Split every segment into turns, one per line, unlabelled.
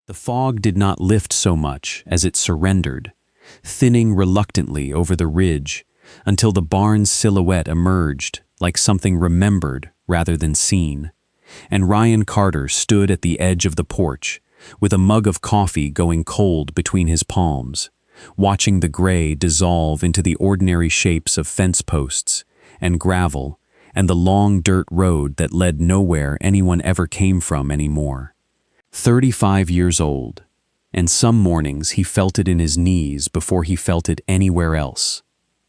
The fog did not lift so much as it surrendered, thinning reluctantly over the ridge until the barn's silhouette emerged like something remembered rather than seen, and Ryan Carter stood at the edge of the porch with a mug of coffee going cold between his palms, watching the gray dissolve into the ordinary shapes of fence posts and gravel and the long dirt road that led nowhere anyone ever came from anymore. 35 years old, and some mornings he felt it in his knees before he felt it anywhere else.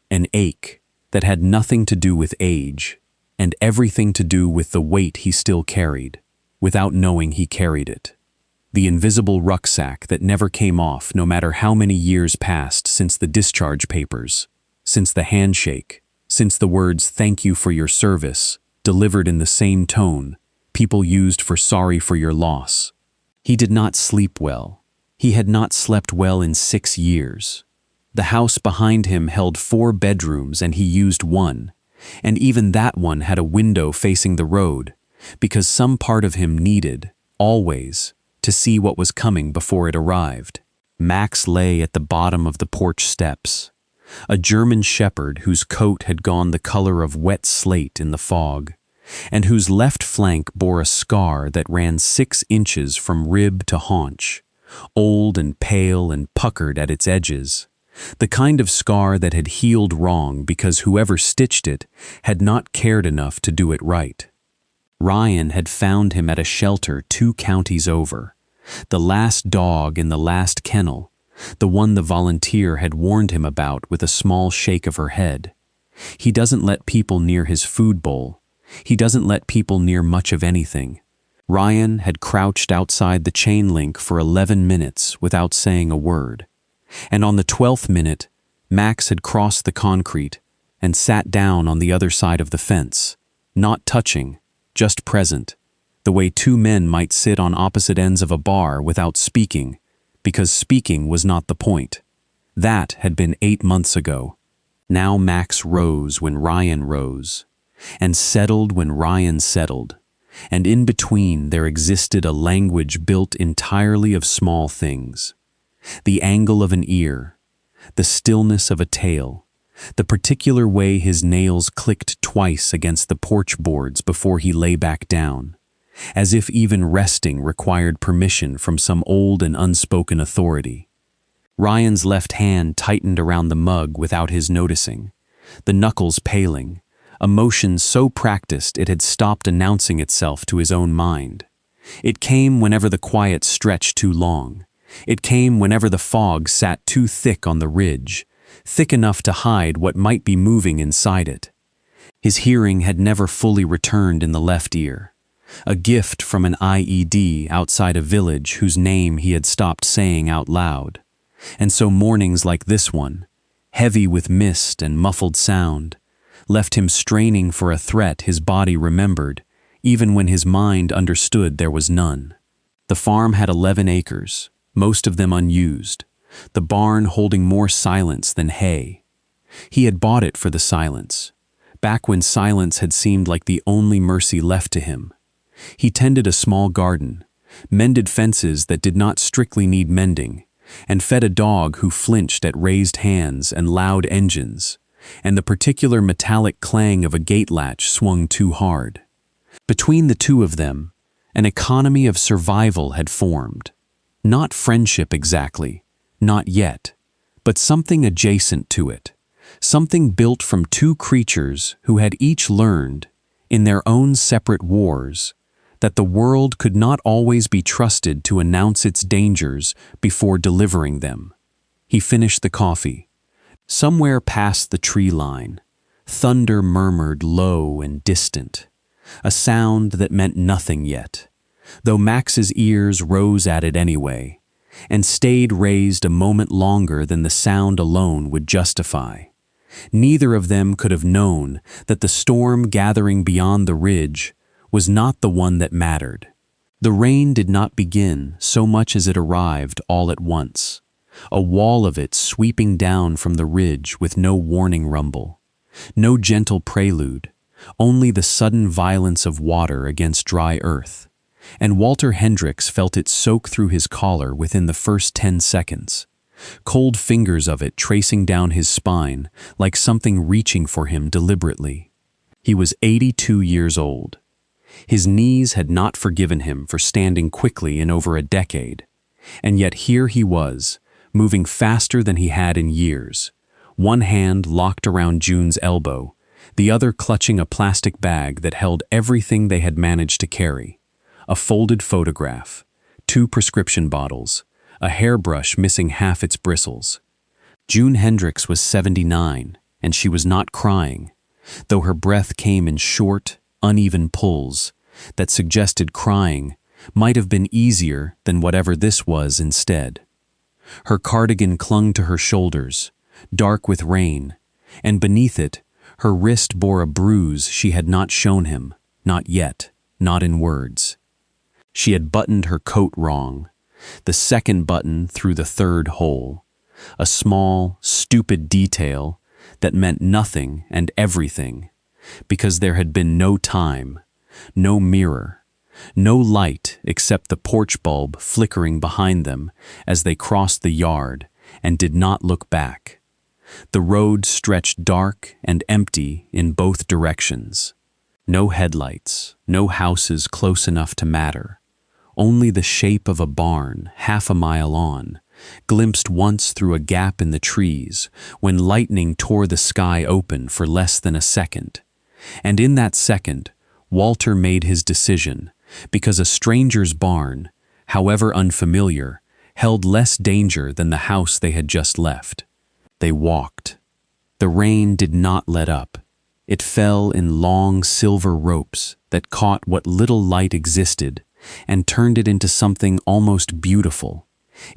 An ache that had nothing to do with age and everything to do with the weight he still carried, without knowing he carried it. The invisible rucksack that never came off no matter how many years passed since the discharge papers, since the handshake, since the words "thank you for your service," delivered in the same tone people used for "sorry for your loss." He did not sleep well. He had not slept well in 6 years. The house behind him held 4 bedrooms and he used one, and even that one had a window facing the road, because some part of him needed, always, to see what was coming before it arrived. Max lay at the bottom of the porch steps, a German shepherd whose coat had gone the color of wet slate in the fog, and whose left flank bore a scar that ran 6 inches from rib to haunch, old and pale and puckered at its edges, the kind of scar that had healed wrong because whoever stitched it had not cared enough to do it right. Ryan had found him at a shelter 2 counties over, the last dog in the last kennel, the one the volunteer had warned him about with a small shake of her head. He doesn't let people near his food bowl. He doesn't let people near much of anything. Ryan had crouched outside the chain link for 11 minutes without saying a word, and on the 12th minute, Max had crossed the concrete and sat down on the other side of the fence, not touching, just present, the way 2 men might sit on opposite ends of a bar without speaking, because speaking was not the point. That had been 8 months ago. Now Max rose when Ryan rose, and settled when Ryan settled, and in between there existed a language built entirely of small things. The angle of an ear, the stillness of a tail, the particular way his nails clicked twice against the porch boards before he lay back down, as if even resting required permission from some old and unspoken authority. Ryan's left hand tightened around the mug without his noticing, the knuckles paling, a motion so practiced it had stopped announcing itself to his own mind. It came whenever the quiet stretched too long. It came whenever the fog sat too thick on the ridge, thick enough to hide what might be moving inside it. His hearing had never fully returned in the left ear, a gift from an IED outside a village whose name he had stopped saying out loud. And so mornings like this one, heavy with mist and muffled sound, left him straining for a threat his body remembered, even when his mind understood there was none. The farm had 11 acres, most of them unused, the barn holding more silence than hay. He had bought it for the silence, back when silence had seemed like the only mercy left to him. He tended a small garden, mended fences that did not strictly need mending, and fed a dog who flinched at raised hands and loud engines, and the particular metallic clang of a gate latch swung too hard. Between the two of them, an economy of survival had formed. Not friendship exactly, not yet, but something adjacent to it, something built from 2 creatures who had each learned, in their own separate wars, that the world could not always be trusted to announce its dangers before delivering them. He finished the coffee. Somewhere past the tree line, thunder murmured low and distant, a sound that meant nothing yet, though Max's ears rose at it anyway, and stayed raised a moment longer than the sound alone would justify. Neither of them could have known that the storm gathering beyond the ridge was not the one that mattered. The rain did not begin so much as it arrived all at once, a wall of it sweeping down from the ridge with no warning rumble, no gentle prelude, only the sudden violence of water against dry earth, and Walter Hendricks felt it soak through his collar within the first 10 seconds. Cold fingers of it tracing down his spine like something reaching for him deliberately. He was 82 years old. His knees had not forgiven him for standing quickly in over a decade. And yet here he was, moving faster than he had in years, one hand locked around June's elbow, the other clutching a plastic bag that held everything they had managed to carry: a folded photograph, 2 prescription bottles, a hairbrush missing half its bristles. June Hendricks was 79, and she was not crying, though her breath came in short, uneven pulls that suggested crying might have been easier than whatever this was instead. Her cardigan clung to her shoulders, dark with rain, and beneath it, her wrist bore a bruise she had not shown him, not yet, not in words. She had buttoned her coat wrong, the second button through the third hole, a small, stupid detail that meant nothing and everything, because there had been no time, no mirror, no light except the porch bulb flickering behind them as they crossed the yard and did not look back. The road stretched dark and empty in both directions. No headlights, no houses close enough to matter. Only the shape of a barn half a mile on, glimpsed once through a gap in the trees when lightning tore the sky open for less than a second. And in that second, Walter made his decision, because a stranger's barn, however unfamiliar, held less danger than the house they had just left. They walked. The rain did not let up. It fell in long silver ropes that caught what little light existed and turned it into something almost beautiful,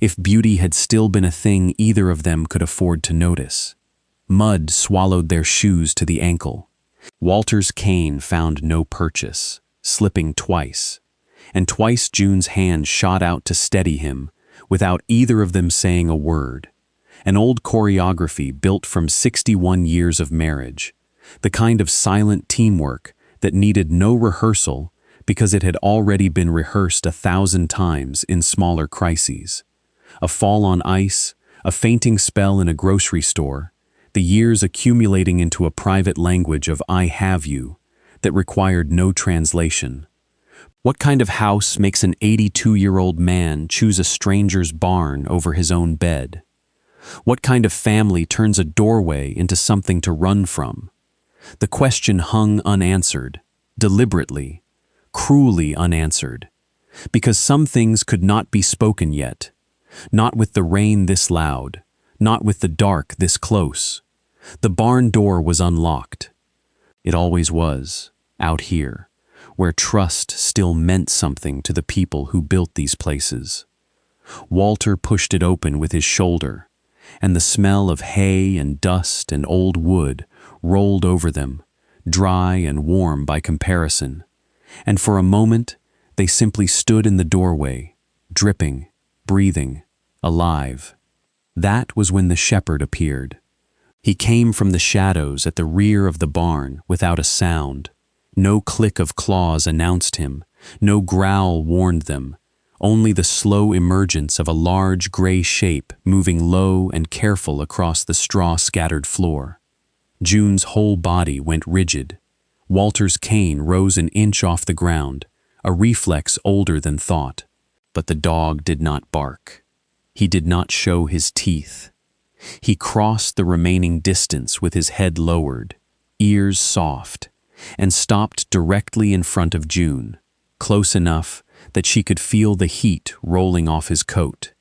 if beauty had still been a thing either of them could afford to notice. Mud swallowed their shoes to the ankle. Walter's cane found no purchase, slipping twice, and twice June's hand shot out to steady him without either of them saying a word. An old choreography built from 61 years of marriage, the kind of silent teamwork that needed no rehearsal because it had already been rehearsed 1,000 times in smaller crises. A fall on ice, a fainting spell in a grocery store, the years accumulating into a private language of "I have you" that required no translation. What kind of house makes an 82-year-old man choose a stranger's barn over his own bed? What kind of family turns a doorway into something to run from? The question hung unanswered, deliberately, cruelly unanswered, because some things could not be spoken yet, not with the rain this loud, not with the dark this close. The barn door was unlocked. It always was, out here, where trust still meant something to the people who built these places. Walter pushed it open with his shoulder, and the smell of hay and dust and old wood rolled over them, dry and warm by comparison, and for a moment they simply stood in the doorway, dripping, breathing, alive. That was when the shepherd appeared. He came from the shadows at the rear of the barn without a sound. No click of claws announced him, no growl warned them, only the slow emergence of a large gray shape moving low and careful across the straw-scattered floor. June's whole body went rigid. Walter's cane rose an inch off the ground, a reflex older than thought. But the dog did not bark. He did not show his teeth. He crossed the remaining distance with his head lowered, ears soft, and stopped directly in front of June, close enough that she could feel the heat rolling off his coat,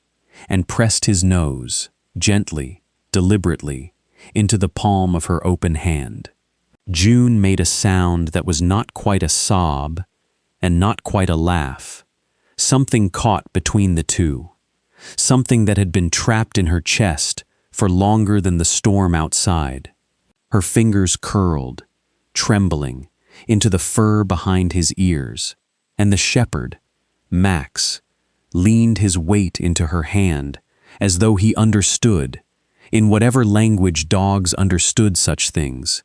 and pressed his nose, gently, deliberately, into the palm of her open hand. June made a sound that was not quite a sob and not quite a laugh, something caught between the two, something that had been trapped in her chest for longer than the storm outside. Her fingers curled, trembling, into the fur behind his ears, and the shepherd, Max, leaned his weight into her hand as though he understood, in whatever language dogs understood such things,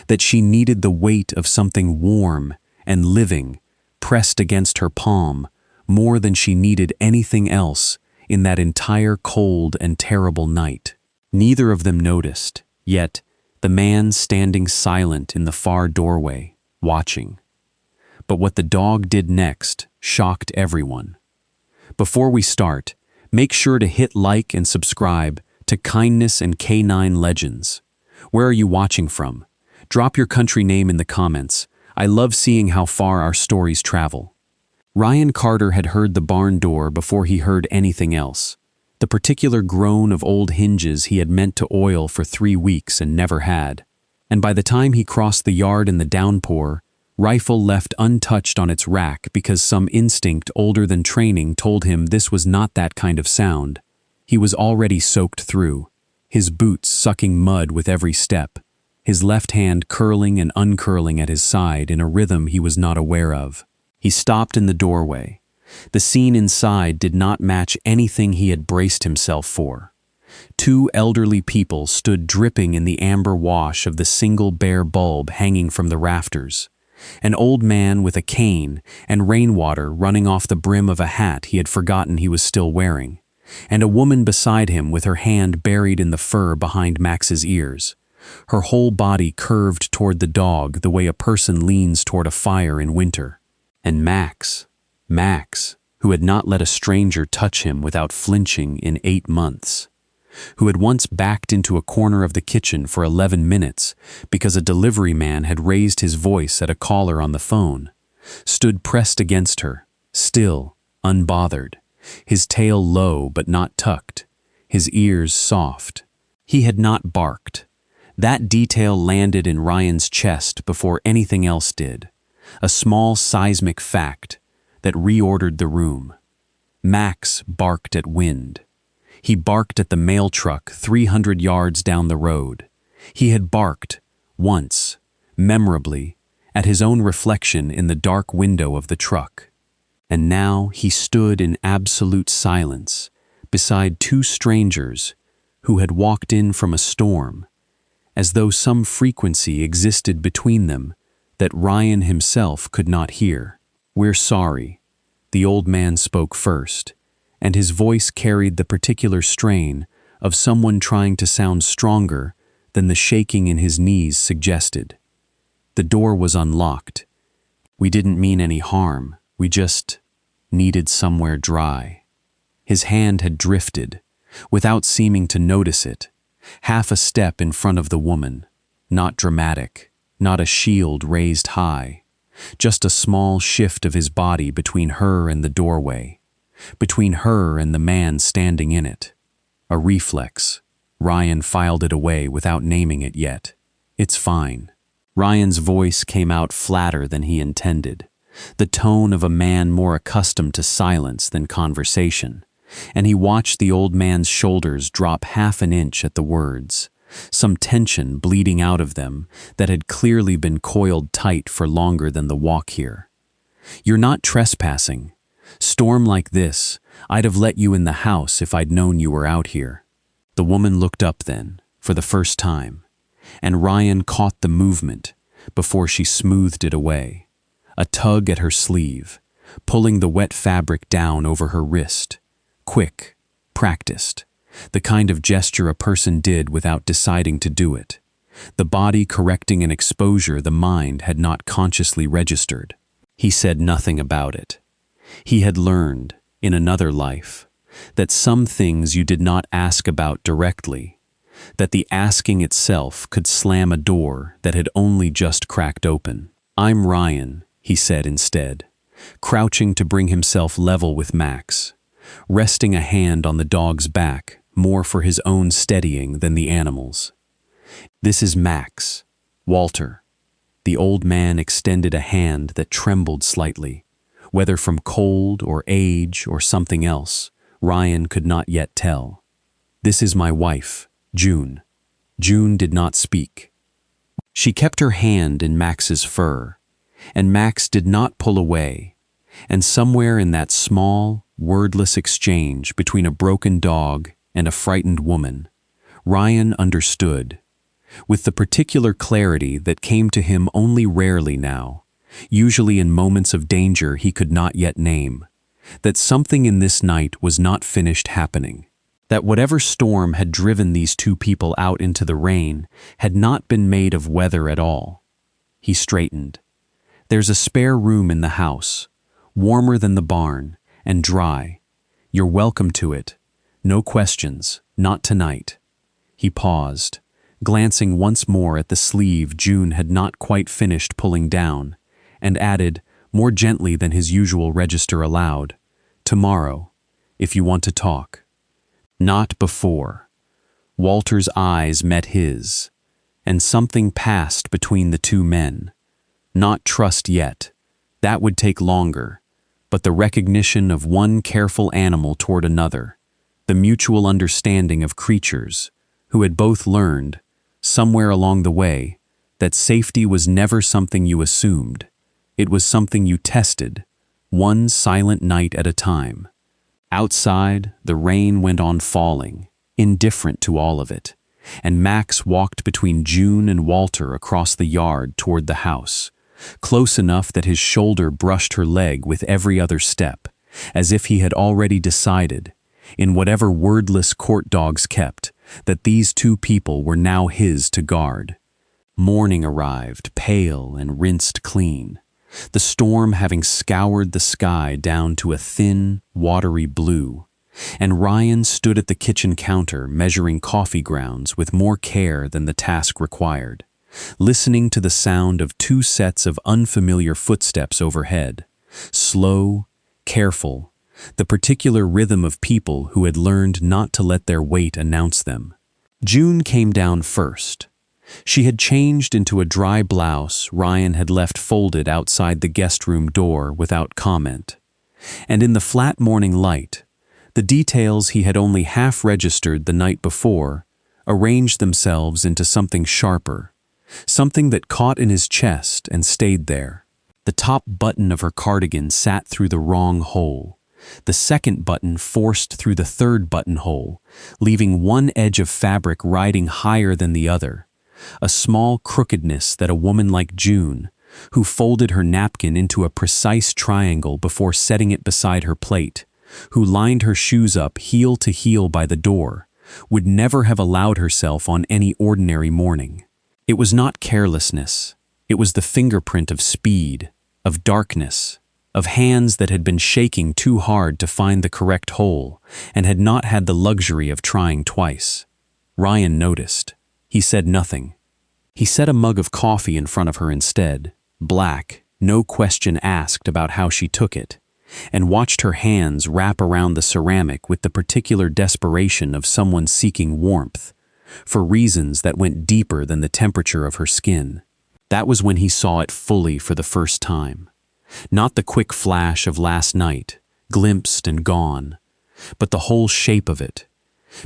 that she needed the weight of something warm and living pressed against her palm more than she needed anything else in that entire cold and terrible night. Neither of them noticed, yet the man standing silent in the far doorway, watching. But what the dog did next shocked everyone. Before we start, make sure to hit like and subscribe to Kindness and Canine Legends. Where are you watching from? Drop your country name in the comments. I love seeing how far our stories travel. Ryan Carter had heard the barn door before he heard anything else. The particular groan of old hinges he had meant to oil for 3 weeks and never had. And by the time he crossed the yard in the downpour, rifle left untouched on its rack because some instinct older than training told him this was not that kind of sound. He was already soaked through, his boots sucking mud with every step, his left hand curling and uncurling at his side in a rhythm he was not aware of. He stopped in the doorway. The scene inside did not match anything he had braced himself for. 2 elderly people stood dripping in the amber wash of the single bare bulb hanging from the rafters. An old man with a cane and rainwater running off the brim of a hat he had forgotten he was still wearing, and a woman beside him with her hand buried in the fur behind Max's ears. Her whole body curved toward the dog the way a person leans toward a fire in winter. And Max, who had not let a stranger touch him without flinching in 8 months, who had once backed into a corner of the kitchen for 11 minutes because a delivery man had raised his voice at a caller on the phone, stood pressed against her, still, unbothered, his tail low but not tucked, his ears soft. He had not barked. That detail landed in Ryan's chest before anything else did, a small seismic fact that reordered the room. Max barked at wind. He barked at the mail truck 300 yards down the road. He had barked, once, memorably, at his own reflection in the dark window of the truck. And now he stood in absolute silence beside 2 strangers who had walked in from a storm, as though some frequency existed between them that Ryan himself could not hear. "We're sorry," the old man spoke first, and his voice carried the particular strain of someone trying to sound stronger than the shaking in his knees suggested. The door was unlocked. "We didn't mean any harm, we just needed somewhere dry." His hand had drifted, without seeming to notice it, half a step in front of the woman, not dramatic, not a shield raised high, just a small shift of his body between her and the doorway, between her and the man standing in it. A reflex. Ryan filed it away without naming it yet. "It's fine." Ryan's voice came out flatter than he intended, the tone of a man more accustomed to silence than conversation, and he watched the old man's shoulders drop half an inch at the words, some tension bleeding out of them that had clearly been coiled tight for longer than the walk here. "You're not trespassing. Storm like this, I'd have let you in the house if I'd known you were out here." The woman looked up then, for the first time, and Ryan caught the movement before she smoothed it away. A tug at her sleeve, pulling the wet fabric down over her wrist. Quick, practiced, the kind of gesture a person did without deciding to do it. The body correcting an exposure the mind had not consciously registered. He said nothing about it. He had learned, in another life, that some things you did not ask about directly, that the asking itself could slam a door that had only just cracked open. "I'm Ryan," he said instead, crouching to bring himself level with Max, resting a hand on the dog's back, more for his own steadying than the animal's. "This is Max, Walter." The old man extended a hand that trembled slightly, whether from cold or age or something else, Ryan could not yet tell. "This is my wife, June." June did not speak. She kept her hand in Max's fur, and Max did not pull away, and somewhere in that small, wordless exchange between a broken dog and a frightened woman, Ryan understood, with the particular clarity that came to him only rarely now, usually in moments of danger he could not yet name, that something in this night was not finished happening, that whatever storm had driven these two people out into the rain had not been made of weather at all. He straightened. There's a spare room in the house, warmer than the barn, and dry. You're welcome to it. No questions, not tonight. He paused, glancing once more at the sleeve June had not quite finished pulling down, and added, more gently than his usual register allowed, tomorrow, if you want to talk. Not before. Walter's eyes met his, and something passed between the two men. Not trust yet. That would take longer, but the recognition of one careful animal toward another, the mutual understanding of creatures who had both learned, somewhere along the way, that safety was never something you assumed. It was something you tested, one silent night at a time. Outside, the rain went on falling, indifferent to all of it, and Max walked between June and Walter across the yard toward the house, close enough that his shoulder brushed her leg with every other step, as if he had already decided, in whatever wordless court dogs kept, that these two people were now his to guard. Morning arrived, pale and rinsed clean, the storm having scoured the sky down to a thin, watery blue, and Ryan stood at the kitchen counter measuring coffee grounds with more care than the task required, listening to the sound of two sets of unfamiliar footsteps overhead, slow, careful, the particular rhythm of people who had learned not to let their weight announce them. June came down first. She had changed into a dry blouse Ryan had left folded outside the guest room door without comment. And in the flat morning light, the details he had only half registered the night before arranged themselves into something sharper, something that caught in his chest and stayed there. The top button of her cardigan sat through the wrong hole. The second button forced through the third buttonhole, leaving one edge of fabric riding higher than the other, a small crookedness that a woman like June, who folded her napkin into a precise triangle before setting it beside her plate, who lined her shoes up heel to heel by the door, would never have allowed herself on any ordinary morning. It was not carelessness. It was the fingerprint of speed, of darkness, of hands that had been shaking too hard to find the correct hole and had not had the luxury of trying twice. Ryan noticed. He said nothing. He set a mug of coffee in front of her instead, black, no question asked about how she took it, and watched her hands wrap around the ceramic with the particular desperation of someone seeking warmth, for reasons that went deeper than the temperature of her skin. That was when he saw it fully for the first time. Not the quick flash of last night, glimpsed and gone, but the whole shape of it,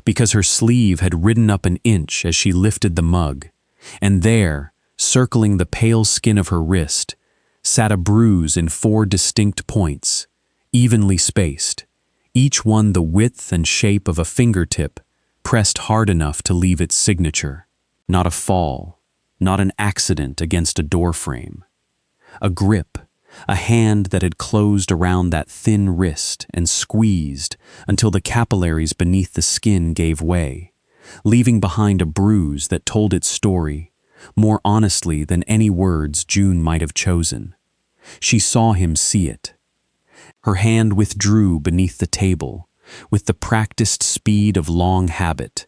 because her sleeve had ridden up an inch as she lifted the mug, and there, circling the pale skin of her wrist, sat a bruise in 4 distinct points, evenly spaced, each one the width and shape of a fingertip, pressed hard enough to leave its signature. Not a fall, not an accident against a doorframe. A grip, a hand that had closed around that thin wrist and squeezed until the capillaries beneath the skin gave way, leaving behind a bruise that told its story more honestly than any words June might have chosen. She saw him see it. Her hand withdrew beneath the table, with the practiced speed of long habit,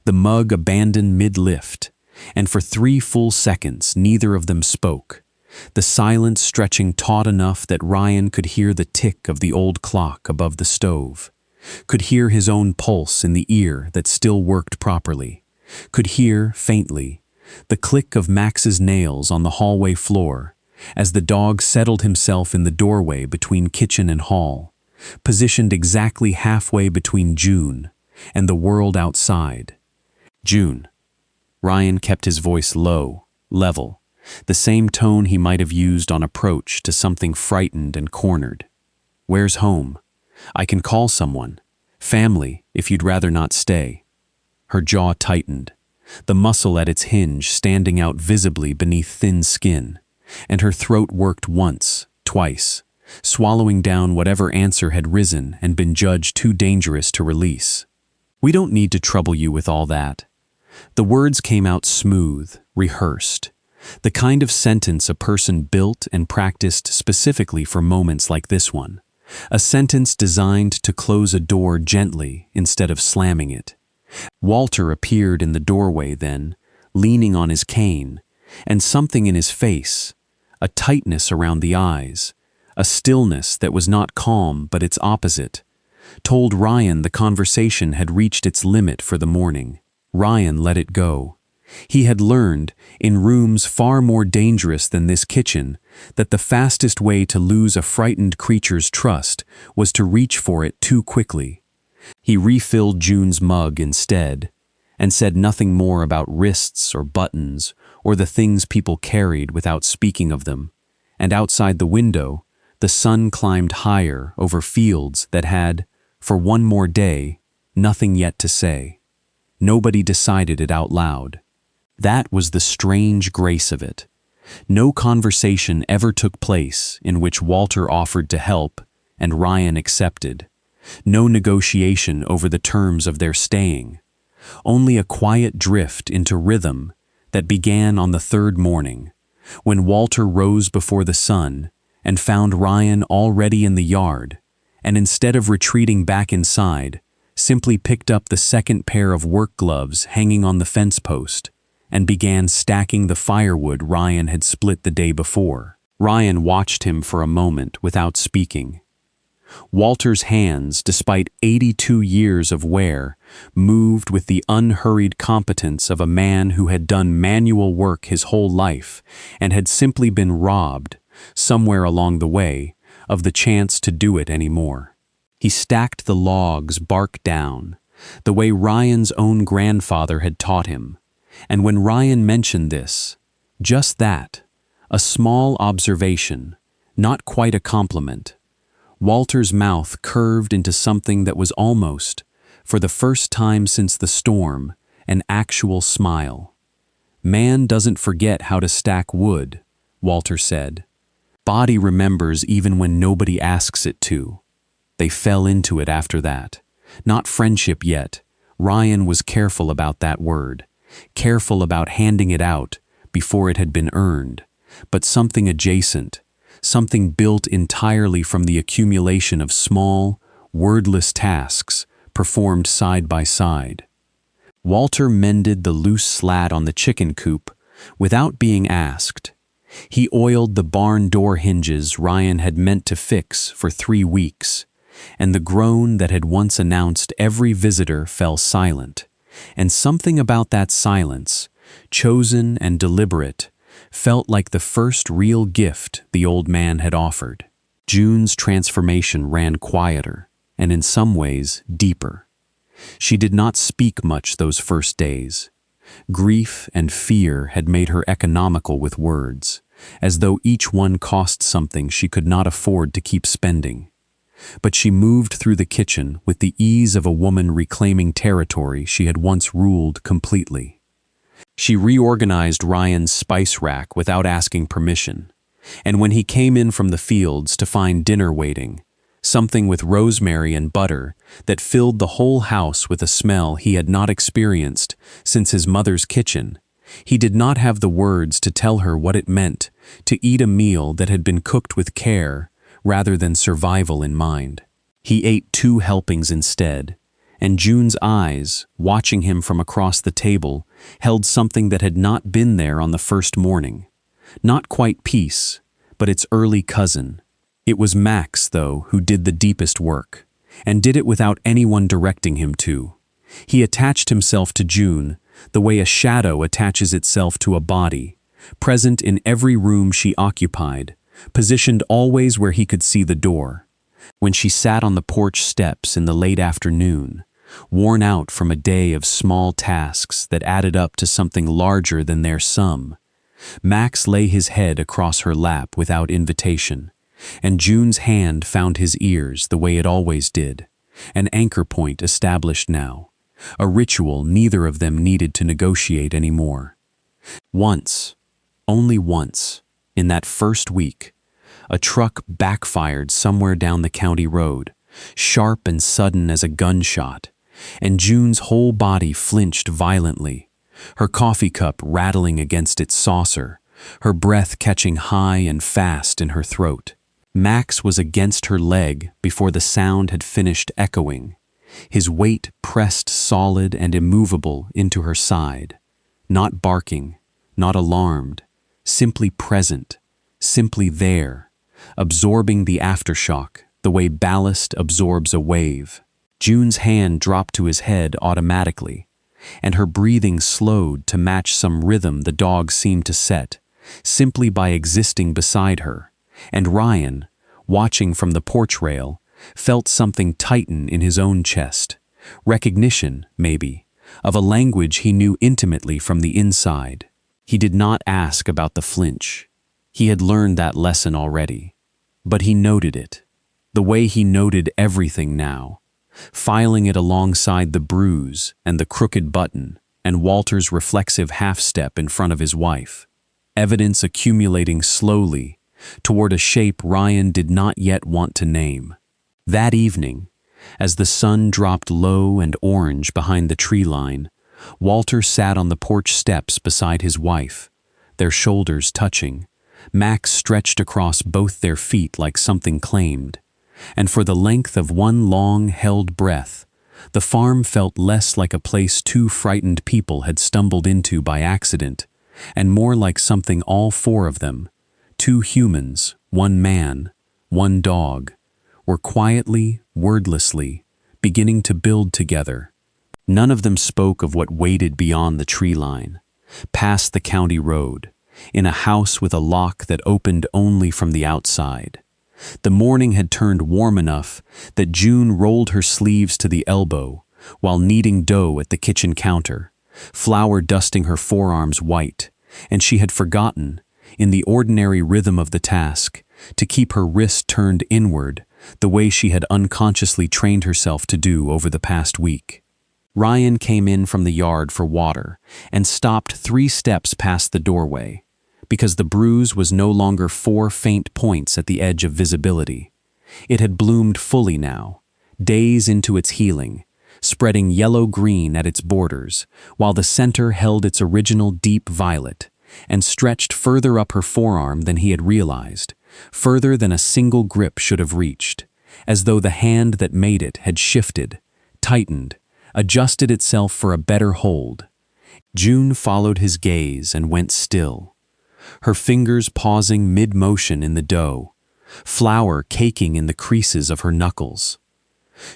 the mug abandoned mid-lift, and for 3 full seconds neither of them spoke, the silence stretching taut enough that Ryan could hear the tick of the old clock above the stove, could hear his own pulse in the ear that still worked properly, could hear, faintly, the click of Max's nails on the hallway floor as the dog settled himself in the doorway between kitchen and hall, positioned exactly halfway between June and the world outside. June. Ryan kept his voice low, level, the same tone he might have used on approach to something frightened and cornered. Where's home? I can call someone. Family, if you'd rather not stay. Her jaw tightened, the muscle at its hinge standing out visibly beneath thin skin, and her throat worked once, twice, swallowing down whatever answer had risen and been judged too dangerous to release. "We don't need to trouble you with all that." The words came out smooth, rehearsed, the kind of sentence a person built and practiced specifically for moments like this one, a sentence designed to close a door gently instead of slamming it. Walter appeared in the doorway then, leaning on his cane, and something in his face, a tightness around the eyes, a stillness that was not calm but its opposite, told Ryan the conversation had reached its limit for the morning. Ryan let it go. He had learned, in rooms far more dangerous than this kitchen, that the fastest way to lose a frightened creature's trust was to reach for it too quickly. He refilled June's mug instead, and said nothing more about wrists or buttons or the things people carried without speaking of them. And outside the window, the sun climbed higher over fields that had, for one more day, nothing yet to say. Nobody decided it out loud. That was the strange grace of it. No conversation ever took place in which Walter offered to help and Ryan accepted. No negotiation over the terms of their staying. Only a quiet drift into rhythm that began on the third morning, when Walter rose before the sun and found Ryan already in the yard, and instead of retreating back inside, simply picked up the second pair of work gloves hanging on the fence post and began stacking the firewood Ryan had split the day before. Ryan watched him for a moment without speaking. Walter's hands, despite 82 years of wear, moved with the unhurried competence of a man who had done manual work his whole life and had simply been robbed, somewhere along the way, of the chance to do it anymore. He stacked the logs bark down, the way Ryan's own grandfather had taught him, and when Ryan mentioned this, just that, a small observation, not quite a compliment, Walter's mouth curved into something that was almost, for the first time since the storm, an actual smile. "Man doesn't forget how to stack wood," Walter said. "Body remembers even when nobody asks it to." They fell into it after that. Not friendship yet. Ryan was careful about that word, careful about handing it out before it had been earned, but something adjacent, something built entirely from the accumulation of small, wordless tasks performed side by side. Walter mended the loose slat on the chicken coop without being asked. He oiled the barn door hinges Ryan had meant to fix for 3 weeks, and the groan that had once announced every visitor fell silent, and something about that silence, chosen and deliberate, felt like the first real gift the old man had offered. June's transformation ran quieter, and in some ways deeper. She did not speak much those first days. Grief and fear had made her economical with words, as though each one cost something she could not afford to keep spending. But she moved through the kitchen with the ease of a woman reclaiming territory she had once ruled completely. She reorganized Ryan's spice rack without asking permission, and when he came in from the fields to find dinner waiting, something with rosemary and butter that filled the whole house with a smell he had not experienced since his mother's kitchen, he did not have the words to tell her what it meant to eat a meal that had been cooked with care rather than survival in mind. He ate 2 helpings instead, and June's eyes, watching him from across the table, held something that had not been there on the first morning. Not quite peace, but its early cousin. It was Max, though, who did the deepest work, and did it without anyone directing him to. He attached himself to June the way a shadow attaches itself to a body, present in every room she occupied, positioned always where he could see the door. When she sat on the porch steps in the late afternoon, worn out from a day of small tasks that added up to something larger than their sum, Max lay his head across her lap without invitation, and June's hand found his ears the way it always did, an anchor point established now, a ritual neither of them needed to negotiate anymore. Once, only once, in that first week, A truck backfired somewhere down the county road, sharp and sudden as a gunshot, and June's whole body flinched violently, her coffee cup rattling against its saucer, her breath catching high and fast in her throat. Max was against her leg before the sound had finished echoing, his weight pressed solid and immovable into her side, not barking, not alarmed, simply present, simply there, absorbing the aftershock the way ballast absorbs a wave. June's hand dropped to his head automatically, and her breathing slowed to match some rhythm the dog seemed to set, simply by existing beside her, and Ryan, watching from the porch rail, felt something tighten in his own chest, recognition, maybe, of a language he knew intimately from the inside. He did not ask about the flinch. He had learned that lesson already. But he noted it, the way he noted everything now, filing it alongside the bruise and the crooked button and Walter's reflexive half-step in front of his wife, evidence accumulating slowly toward a shape Ryan did not yet want to name. That evening, as the sun dropped low and orange behind the tree line, Walter sat on the porch steps beside his wife, their shoulders touching, Max stretched across both their feet like something claimed, and for the length of one long-held breath, the farm felt less like a place two frightened people had stumbled into by accident, and more like something all four of them, two humans, one man, one dog, were quietly, wordlessly, beginning to build together. None of them spoke of what waited beyond the tree line, past the county road, in a house with a lock that opened only from the outside. The morning had turned warm enough that June rolled her sleeves to the elbow while kneading dough at the kitchen counter, flour dusting her forearms white, and she had forgotten, in the ordinary rhythm of the task, to keep her wrist turned inward the way she had unconsciously trained herself to do over the past week. Ryan came in from the yard for water and stopped 3 steps past the doorway, because the bruise was no longer 4 faint points at the edge of visibility. It had bloomed fully now, days into its healing, spreading yellow-green at its borders, while the center held its original deep violet, and stretched further up her forearm than he had realized, further than a single grip should have reached, as though the hand that made it had shifted, tightened, adjusted itself for a better hold. June followed his gaze and went still, her fingers pausing mid-motion in the dough, flour caking in the creases of her knuckles.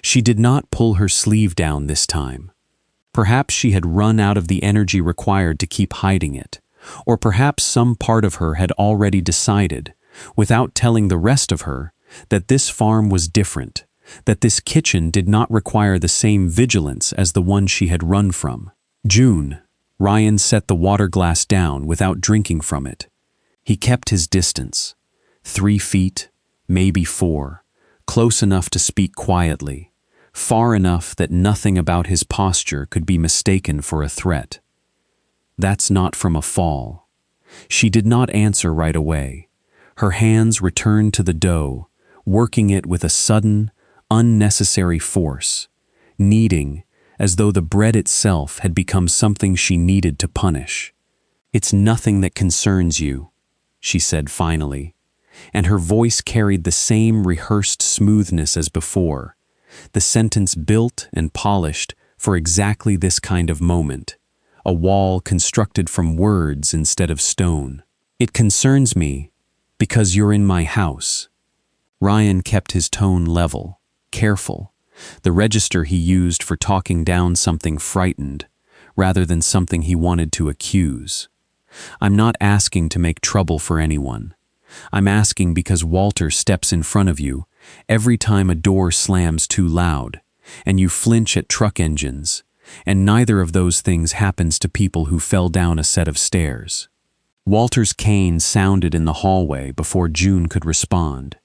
She did not pull her sleeve down this time. Perhaps she had run out of the energy required to keep hiding it, or perhaps some part of her had already decided, without telling the rest of her, that this farm was different, that this kitchen did not require the same vigilance as the one she had run from. June, Ryan set the water glass down without drinking from it. He kept his distance, 3 feet, maybe 4, close enough to speak quietly, far enough that nothing about his posture could be mistaken for a threat. "That's not from a fall." She did not answer right away. Her hands returned to the dough, working it with a sudden, unnecessary force, kneading as though the bread itself had become something she needed to punish. "It's nothing that concerns you," she said finally, and her voice carried the same rehearsed smoothness as before, the sentence built and polished for exactly this kind of moment, a wall constructed from words instead of stone. "It concerns me because you're in my house." Ryan kept his tone level, careful, the register he used for talking down something frightened, rather than something he wanted to accuse. "I'm not asking to make trouble for anyone. I'm asking because Walter steps in front of you every time a door slams too loud, and you flinch at truck engines, and neither of those things happens to people who fell down a set of stairs." Walter's cane sounded in the hallway before June could respond,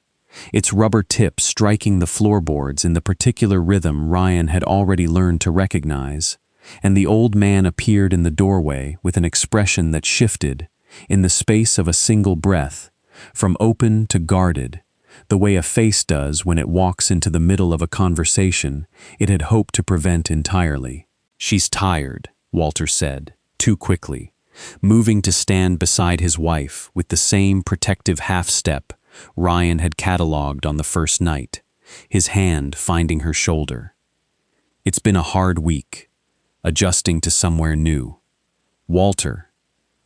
its rubber tip striking the floorboards in the particular rhythm Ryan had already learned to recognize, and the old man appeared in the doorway with an expression that shifted, in the space of a single breath, from open to guarded, the way a face does when it walks into the middle of a conversation it had hoped to prevent entirely. "She's tired," Walter said, too quickly, moving to stand beside his wife with the same protective half-step Ryan had catalogued on the first night, his hand finding her shoulder. "It's been a hard week, adjusting to somewhere new." "Walter,"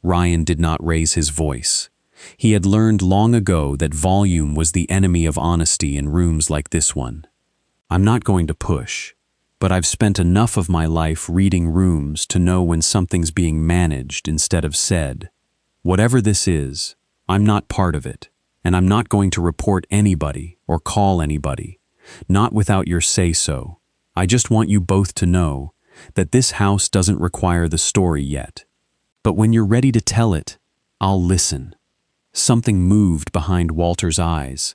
Ryan did not raise his voice. He had learned long ago that volume was the enemy of honesty in rooms like this one. "I'm not going to push, but I've spent enough of my life reading rooms to know when something's being managed instead of said. Whatever this is, I'm not part of it, and I'm not going to report anybody or call anybody, not without your say-so. I just want you both to know that this house doesn't require the story yet. But when you're ready to tell it, I'll listen." Something moved behind Walter's eyes.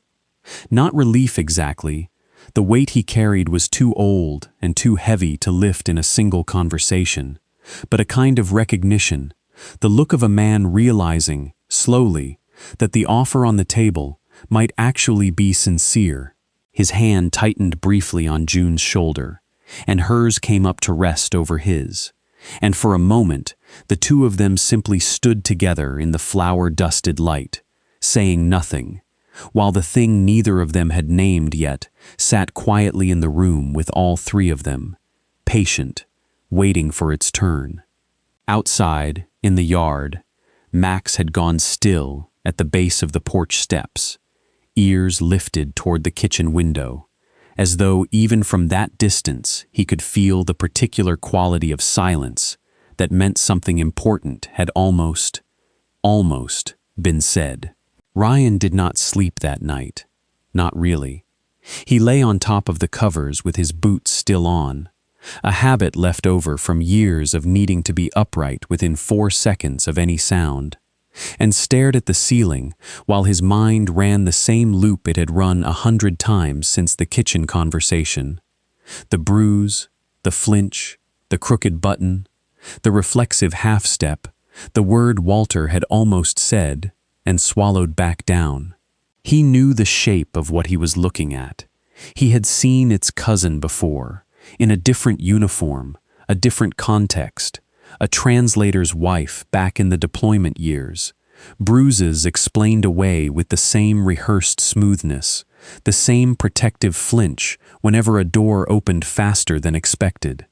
Not relief exactly. The weight he carried was too old and too heavy to lift in a single conversation, but a kind of recognition, the look of a man realizing, slowly, that the offer on the table might actually be sincere. His hand tightened briefly on June's shoulder, and hers came up to rest over his. And for a moment, the two of them simply stood together in the flower-dusted light, saying nothing, while the thing neither of them had named yet sat quietly in the room with all three of them, patient, waiting for its turn. Outside, in the yard, Max had gone still at the base of the porch steps, ears lifted toward the kitchen window, as though even from that distance he could feel the particular quality of silence that meant something important had almost been said. Ryan did not sleep that night. Not really. He lay on top of the covers with his boots still on, a habit left over from years of needing to be upright within 4 seconds of any sound, and stared at the ceiling while his mind ran the same loop it had run 100 times since the kitchen conversation. The bruise, the flinch, the crooked button, the reflexive half-step, the word Walter had almost said and swallowed back down. He knew the shape of what he was looking at. He had seen its cousin before, in a different uniform, a different context, a translator's wife back in the deployment years, bruises explained away with the same rehearsed smoothness, the same protective flinch whenever a door opened faster than expected.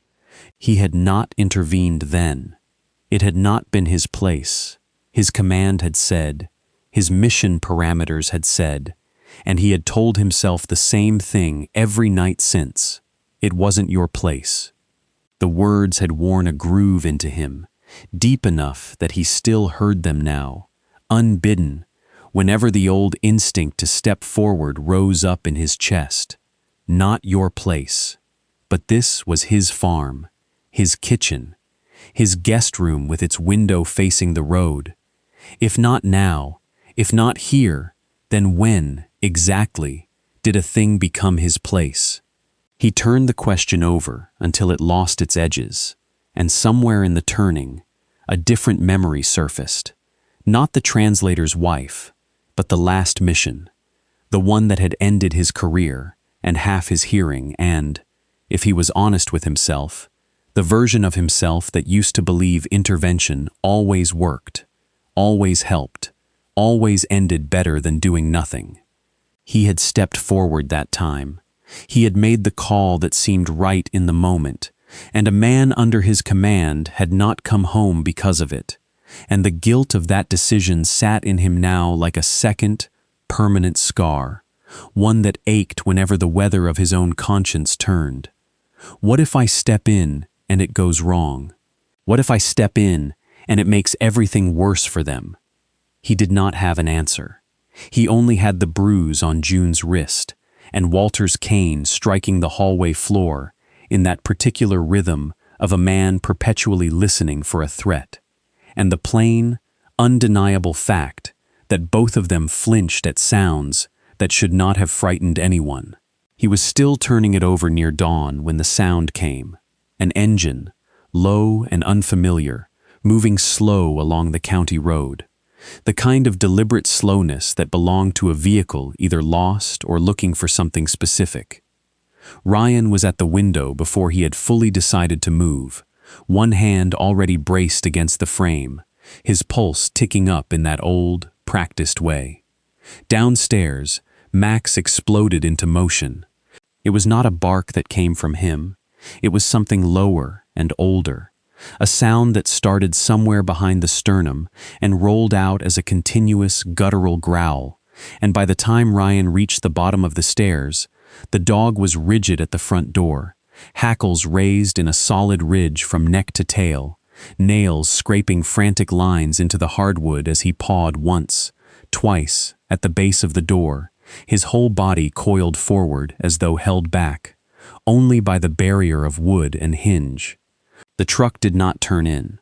He had not intervened then. It had not been his place. His command had said, his mission parameters had said, and he had told himself the same thing every night since. It wasn't your place. The words had worn a groove into him, deep enough that he still heard them now, unbidden, whenever the old instinct to step forward rose up in his chest. Not your place. But this was his farm, his kitchen, his guest room with its window facing the road. If not now, if not here, then when, exactly, did a thing become his place? He turned the question over until it lost its edges, and somewhere in the turning, a different memory surfaced. Not the translator's wife, but the last mission, the one that had ended his career and half his hearing and, if he was honest with himself, the version of himself that used to believe intervention always worked, always helped, always ended better than doing nothing. He had stepped forward that time. He had made the call that seemed right in the moment, and a man under his command had not come home because of it, and the guilt of that decision sat in him now like a second, permanent scar, one that ached whenever the weather of his own conscience turned. What if I step in and it goes wrong? What if I step in and it makes everything worse for them? He did not have an answer. He only had the bruise on June's wrist and Walter's cane striking the hallway floor in that particular rhythm of a man perpetually listening for a threat, and the plain, undeniable fact that both of them flinched at sounds that should not have frightened anyone. He was still turning it over near dawn when the sound came, an engine, low and unfamiliar, moving slow along the county road. the kind of deliberate slowness that belonged to a vehicle either lost or looking for something specific. Ryan was at the window before he had fully decided to move, one hand already braced against the frame, his pulse ticking up in that old, practiced way. Downstairs, Max exploded into motion. It was not a bark that came from him. It was something lower and older, a sound that started somewhere behind the sternum and rolled out as a continuous guttural growl, and by the time Ryan reached the bottom of the stairs, the dog was rigid at the front door, hackles raised in a solid ridge from neck to tail, nails scraping frantic lines into the hardwood as he pawed once, twice, at the base of the door, his whole body coiled forward as though held back, only by the barrier of wood and hinge. The truck did not turn in.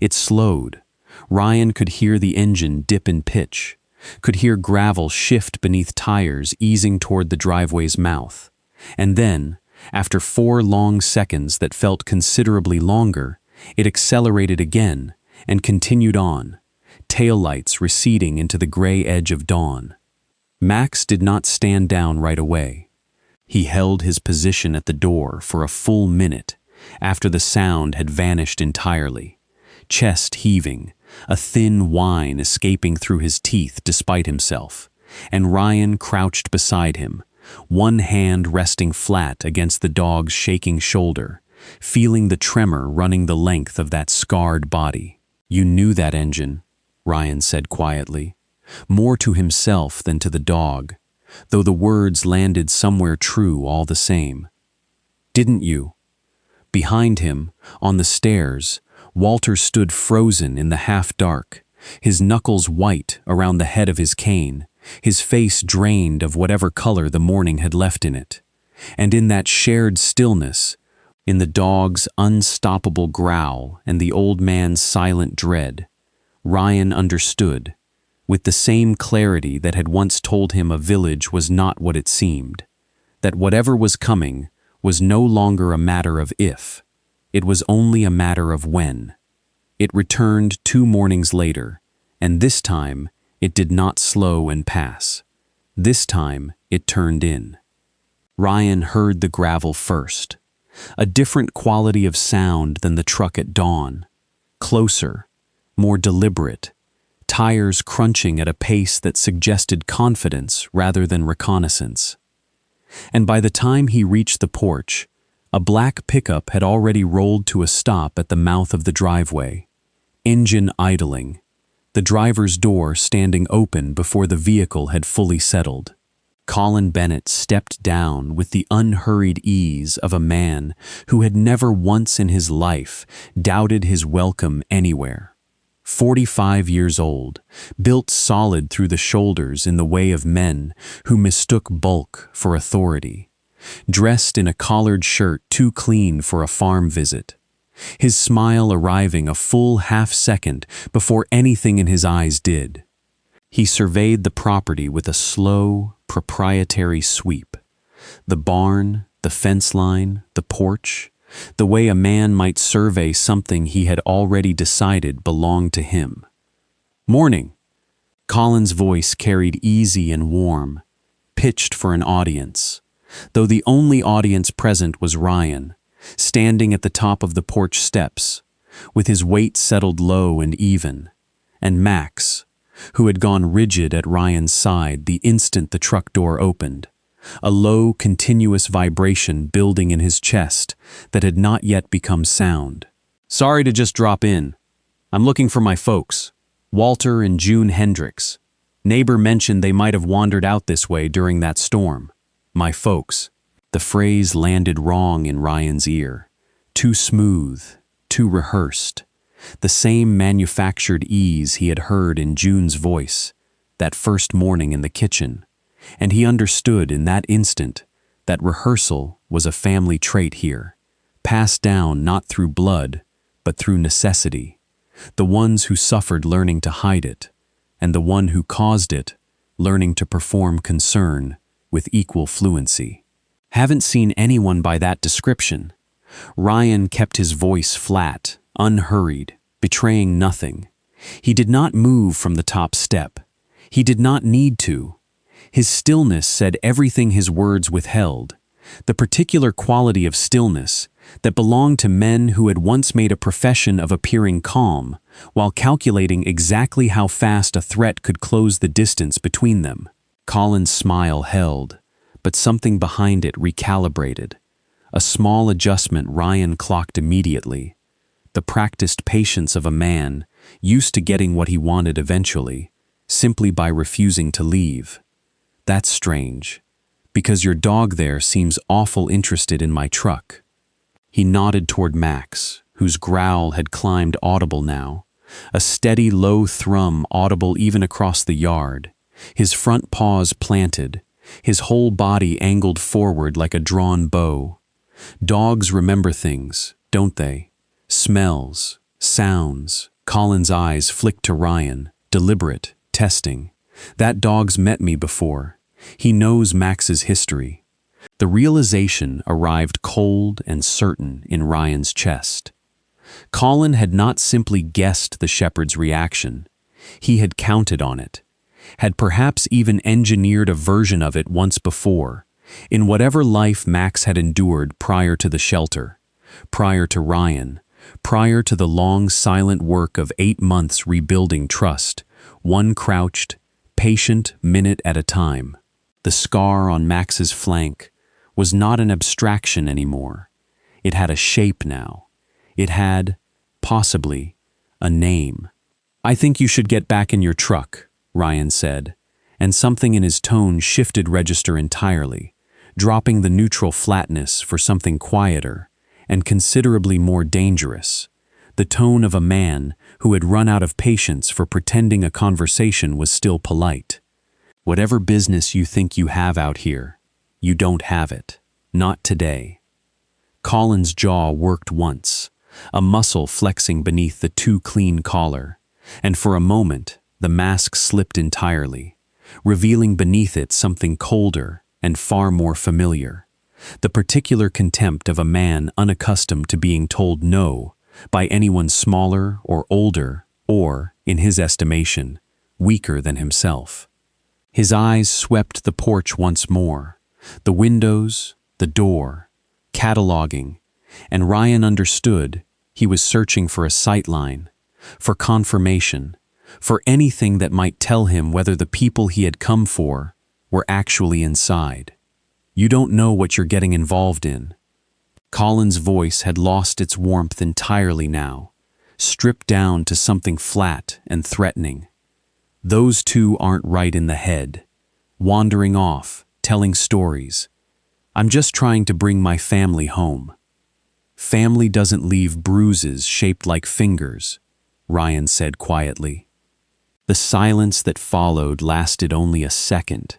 It slowed. Ryan could hear the engine dip in pitch, could hear gravel shift beneath tires easing toward the driveway's mouth. And then, after 4 long seconds that felt considerably longer, it accelerated again and continued on, taillights receding into the gray edge of dawn. Max did not stand down right away. He held his position at the door for a full minute after the sound had vanished entirely, chest heaving, a thin whine escaping through his teeth despite himself, and Ryan crouched beside him, one hand resting flat against the dog's shaking shoulder, feeling the tremor running the length of that scarred body. "You knew that engine," Ryan said quietly, more to himself than to the dog, though the words landed somewhere true all the same. "Didn't you?" Behind him, on the stairs, Walter stood frozen in the half-dark, his knuckles white around the head of his cane, his face drained of whatever color the morning had left in it. And in that shared stillness, in the dog's unstoppable growl and the old man's silent dread, Ryan understood, with the same clarity that had once told him a village was not what it seemed, that whatever was coming was no longer a matter of if, it was only a matter of when. It returned 2 mornings later, and this time it did not slow and pass. This time it turned in. Ryan heard the gravel first, a different quality of sound than the truck at dawn, closer, more deliberate, tires crunching at a pace that suggested confidence rather than reconnaissance. And by the time he reached the porch, a black pickup had already rolled to a stop at the mouth of the driveway, engine idling, the driver's door standing open before the vehicle had fully settled. Colin Bennett stepped down with the unhurried ease of a man who had never once in his life doubted his welcome anywhere. 45 years old, built solid through the shoulders in the way of men who mistook bulk for authority, dressed in a collared shirt too clean for a farm visit, his smile arriving a full half-second before anything in his eyes did. He surveyed the property with a slow, proprietary sweep. The barn, the fence line, the porch, the way a man might survey something he had already decided belonged to him. "Morning." Colin's voice carried easy and warm, pitched for an audience, though the only audience present was Ryan, standing at the top of the porch steps, with his weight settled low and even, and Max, who had gone rigid at Ryan's side the instant the truck door opened, a low, continuous vibration building in his chest that had not yet become sound. "Sorry to just drop in. I'm looking for my folks, Walter and June Hendricks. Neighbor mentioned they might have wandered out this way during that storm. My folks." The phrase landed wrong in Ryan's ear, too smooth, too rehearsed, the same manufactured ease he had heard in June's voice that first morning in the kitchen. And he understood in that instant that rehearsal was a family trait here, passed down not through blood, but through necessity, the ones who suffered learning to hide it, and the one who caused it learning to perform concern with equal fluency. "Haven't seen anyone by that description." Ryan kept his voice flat, unhurried, betraying nothing. He did not move from the top step. He did not need to. His stillness said everything his words withheld, the particular quality of stillness that belonged to men who had once made a profession of appearing calm while calculating exactly how fast a threat could close the distance between them. Colin's smile held, but something behind it recalibrated. A small adjustment Ryan clocked immediately. The practiced patience of a man used to getting what he wanted eventually, simply by refusing to leave. That's strange, because your dog there seems awful interested in my truck. He nodded toward Max, whose growl had climbed audible now, a steady low thrum audible even across the yard, his front paws planted, his whole body angled forward like a drawn bow. Dogs remember things, don't they? Smells, sounds. Colin's eyes flicked to Ryan, deliberate, testing. That dog's met me before. He knows Max's history. The realization arrived cold and certain in Ryan's chest. Colin had not simply guessed the shepherd's reaction. He had counted on it, had perhaps even engineered a version of it once before, in whatever life Max had endured prior to the shelter, prior to Ryan, prior to the long silent work of 8 months rebuilding trust, one crouched, patient minute at a time. The scar on Max's flank was not an abstraction anymore. It had a shape now. It had, possibly, a name. "I think you should get back in your truck," Ryan said, and something in his tone shifted register entirely, dropping the neutral flatness for something quieter and considerably more dangerous, the tone of a man who had run out of patience for pretending a conversation was still polite. "Whatever business you think you have out here, you don't have it. Not today." Colin's jaw worked once, a muscle flexing beneath the too clean collar, and for a moment the mask slipped entirely, revealing beneath it something colder and far more familiar. The particular contempt of a man unaccustomed to being told no by anyone smaller or older or, in his estimation, weaker than himself. His eyes swept the porch once more, the windows, the door, cataloging, and Ryan understood he was searching for a sightline, for confirmation, for anything that might tell him whether the people he had come for were actually inside. "You don't know what you're getting involved in." Colin's voice had lost its warmth entirely now, stripped down to something flat and threatening. "Those two aren't right in the head, wandering off, telling stories. I'm just trying to bring my family home." "Family doesn't leave bruises shaped like fingers," Ryan said quietly. The silence that followed lasted only a second,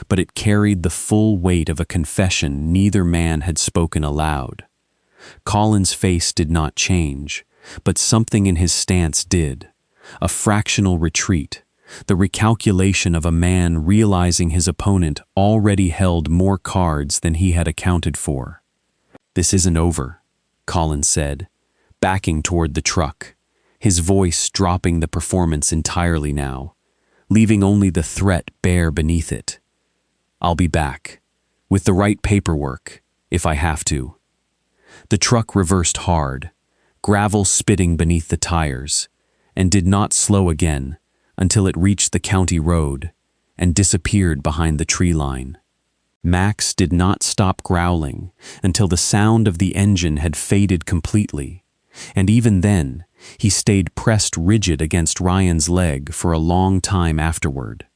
but it carried the full weight of a confession neither man had spoken aloud. Colin's face did not change, but something in his stance did. A fractional retreat, the recalculation of a man realizing his opponent already held more cards than he had accounted for. "This isn't over," Colin said, backing toward the truck, his voice dropping the performance entirely now, leaving only the threat bare beneath it. "I'll be back, with the right paperwork, if I have to." The truck reversed hard, gravel spitting beneath the tires, and did not slow again until it reached the county road and disappeared behind the tree line. Max did not stop growling until the sound of the engine had faded completely, and even then, he stayed pressed rigid against Ryan's leg for a long time afterward,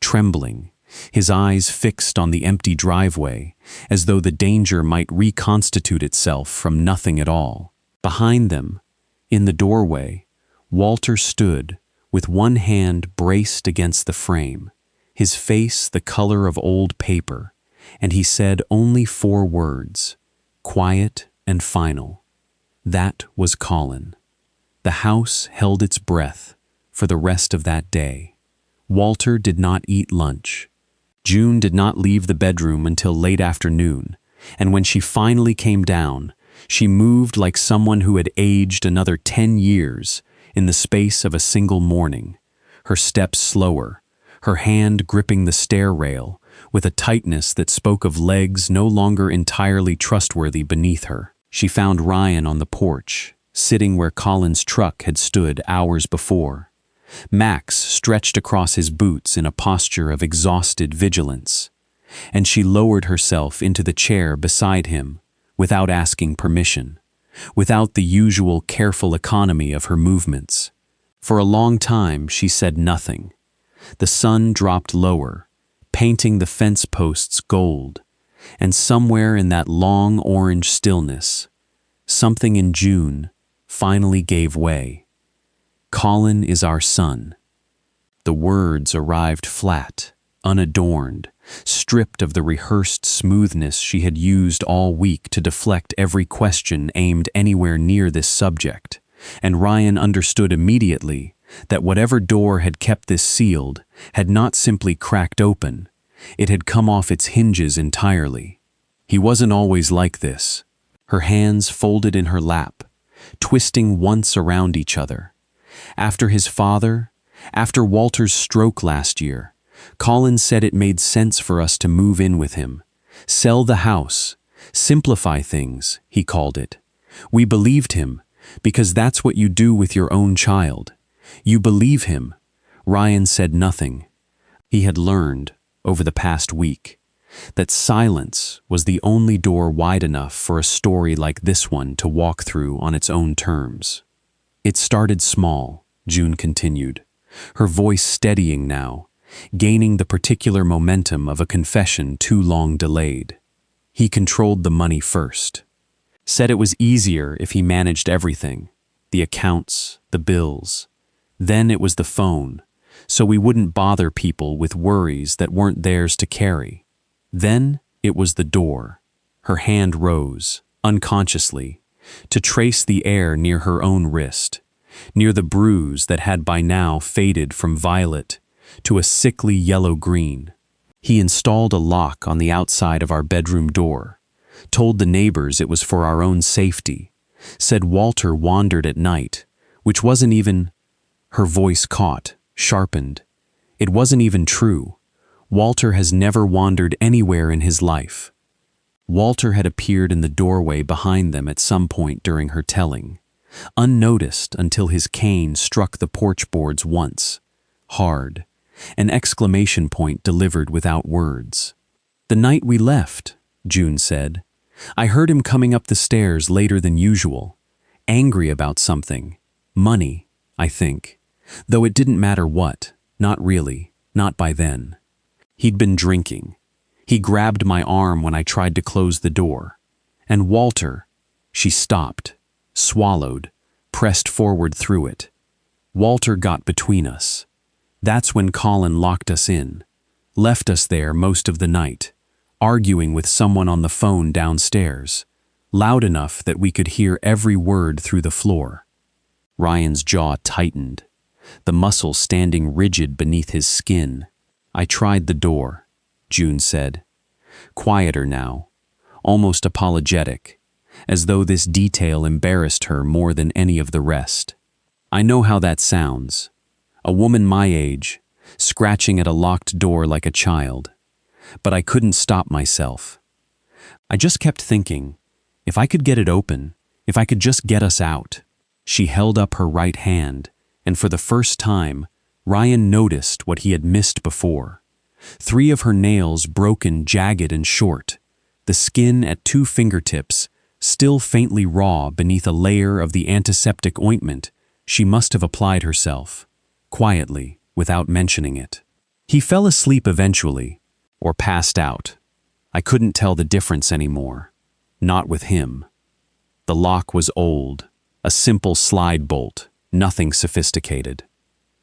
trembling, his eyes fixed on the empty driveway, as though the danger might reconstitute itself from nothing at all. Behind them, in the doorway, Walter stood, with one hand braced against the frame, his face the color of old paper, and he said only 4 words, quiet and final. That was Colin. The house held its breath for the rest of that day. Walter did not eat lunch. June did not leave the bedroom until late afternoon, and when she finally came down, she moved like someone who had aged another 10 years in the space of a single morning, her steps slower, her hand gripping the stair rail with a tightness that spoke of legs no longer entirely trustworthy beneath her. She found Ryan on the porch, sitting where Colin's truck had stood hours before. Max stretched across his boots in a posture of exhausted vigilance, and she lowered herself into the chair beside him without asking permission, without the usual careful economy of her movements. For a long time she said nothing. The sun dropped lower, painting the fence posts gold, and somewhere in that long orange stillness, something in June finally gave way. Colin is our son. The words arrived flat, unadorned, stripped of the rehearsed smoothness she had used all week to deflect every question aimed anywhere near this subject, and Ryan understood immediately that whatever door had kept this sealed had not simply cracked open, it had come off its hinges entirely. He wasn't always like this, her hands folded in her lap, twisting once around each other. After his father, after Walter's stroke last year, Colin said it made sense for us to move in with him, sell the house, simplify things, he called it. We believed him, because that's what you do with your own child. You believe him. Ryan said nothing. He had learned, over the past week, that silence was the only door wide enough for a story like this one to walk through on its own terms. It started small, June continued, her voice steadying now, gaining the particular momentum of a confession too long delayed. He controlled the money first. Said it was easier if he managed everything, the accounts, the bills. Then it was the phone, so we wouldn't bother people with worries that weren't theirs to carry. Then it was the door. Her hand rose, unconsciously, to trace the air near her own wrist, near the bruise that had by now faded from violet to a sickly yellow-green. He installed a lock on the outside of our bedroom door, told the neighbors it was for our own safety, said Walter wandered at night, which wasn't even... Her voice caught, sharpened. It wasn't even true. Walter has never wandered anywhere in his life. Walter had appeared in the doorway behind them at some point during her telling, unnoticed until his cane struck the porch boards once, hard, an exclamation point delivered without words. The night we left, June said, I heard him coming up the stairs later than usual, angry about something, money, I think, though it didn't matter what, not really, not by then. He'd been drinking. He grabbed my arm when I tried to close the door. And Walter, she stopped, swallowed, pressed forward through it. Walter got between us. That's when Colin locked us in, left us there most of the night, arguing with someone on the phone downstairs, loud enough that we could hear every word through the floor. Ryan's jaw tightened, the muscles standing rigid beneath his skin. I tried the door, June said. Quieter now, almost apologetic, as though this detail embarrassed her more than any of the rest. I know how that sounds. A woman my age, scratching at a locked door like a child. But I couldn't stop myself. I just kept thinking, if I could get it open, if I could just get us out. She held up her right hand, and for the first time, Ryan noticed what he had missed before. 3 of her nails broken, jagged and short, the skin at 2 fingertips still faintly raw beneath a layer of the antiseptic ointment she must have applied herself, quietly, without mentioning it. He fell asleep eventually, or passed out. I couldn't tell the difference anymore. Not with him. The lock was old, a simple slide bolt, nothing sophisticated.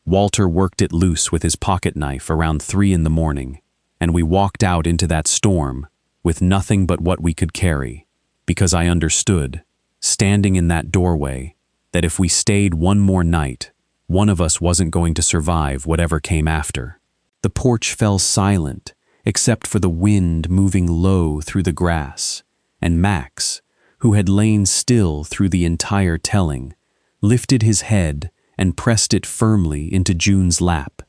Walter worked it loose with his pocket knife around 3 in the morning, and we walked out into that storm with nothing but what we could carry, because I understood, standing in that doorway, that if we stayed one more night, one of us wasn't going to survive whatever came after. The porch fell silent, except for the wind moving low through the grass, and Max, who had lain still through the entire telling, lifted his head and pressed it firmly into June's lap,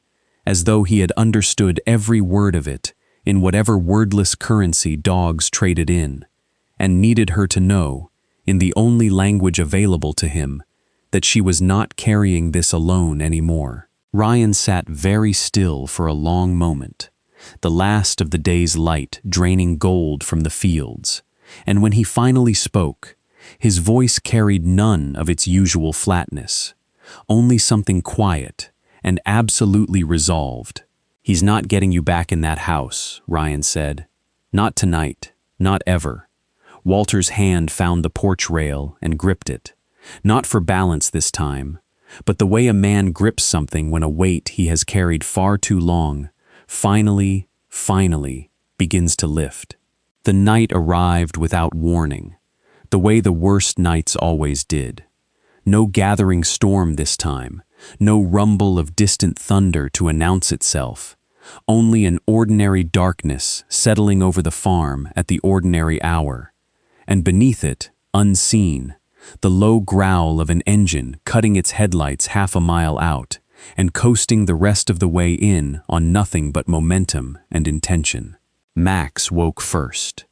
as though he had understood every word of it in whatever wordless currency dogs traded in, and needed her to know, in the only language available to him, that she was not carrying this alone anymore. Ryan sat very still for a long moment, the last of the day's light draining gold from the fields, and when he finally spoke, his voice carried none of its usual flatness, only something quiet and absolutely resolved. "He's not getting you back in that house," Ryan said. "Not tonight, not ever." Walter's hand found the porch rail and gripped it, not for balance this time, but the way a man grips something when a weight he has carried far too long finally begins to lift. The night arrived without warning, the way the worst nights always did. No gathering storm this time, no rumble of distant thunder to announce itself, only an ordinary darkness settling over the farm at the ordinary hour, and beneath it, unseen, the low growl of an engine cutting its headlights half a mile out and coasting the rest of the way in on nothing but momentum and intention. Max woke first.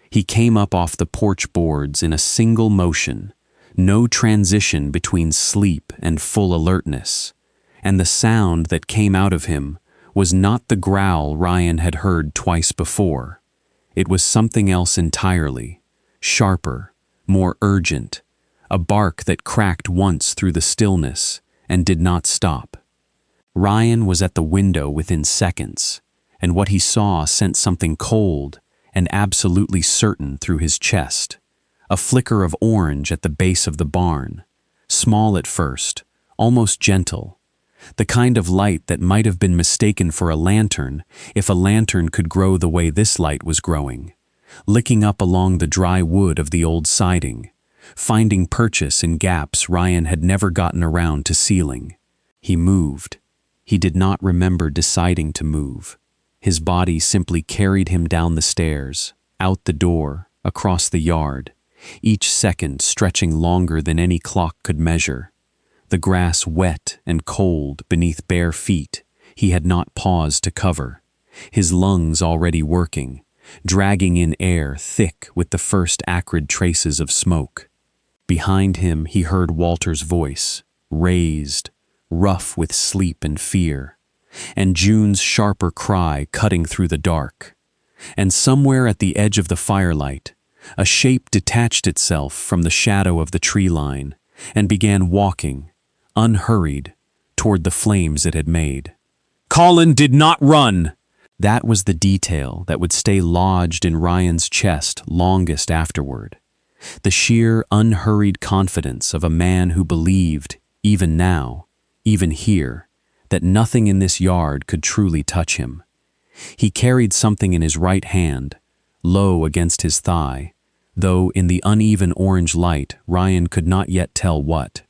He came up off the porch boards in a single motion, no transition between sleep and full alertness, and the sound that came out of him was not the growl Ryan had heard twice before. It was something else entirely, sharper, more urgent, a bark that cracked once through the stillness and did not stop. Ryan was at the window within seconds, and what he saw sent something cold and absolutely certain through his chest. A flicker of orange at the base of the barn, small at first, almost gentle, the kind of light that might have been mistaken for a lantern if a lantern could grow the way this light was growing, licking up along the dry wood of the old siding, finding purchase in gaps Ryan had never gotten around to sealing. He moved. He did not remember deciding to move. His body simply carried him down the stairs, out the door, across the yard, each second stretching longer than any clock could measure. The grass wet and cold beneath bare feet he had not paused to cover, his lungs already working, dragging in air thick with the first acrid traces of smoke. Behind him he heard Walter's voice, raised, rough with sleep and fear, and June's sharper cry cutting through the dark. And somewhere at the edge of the firelight, a shape detached itself from the shadow of the tree line and began walking, unhurried, toward the flames it had made. Colin did not run! That was the detail that would stay lodged in Ryan's chest longest afterward. The sheer, unhurried confidence of a man who believed, even now, even here, that nothing in this yard could truly touch him. He carried something in his right hand, low against his thigh, though in the uneven orange light Ryan could not yet tell what.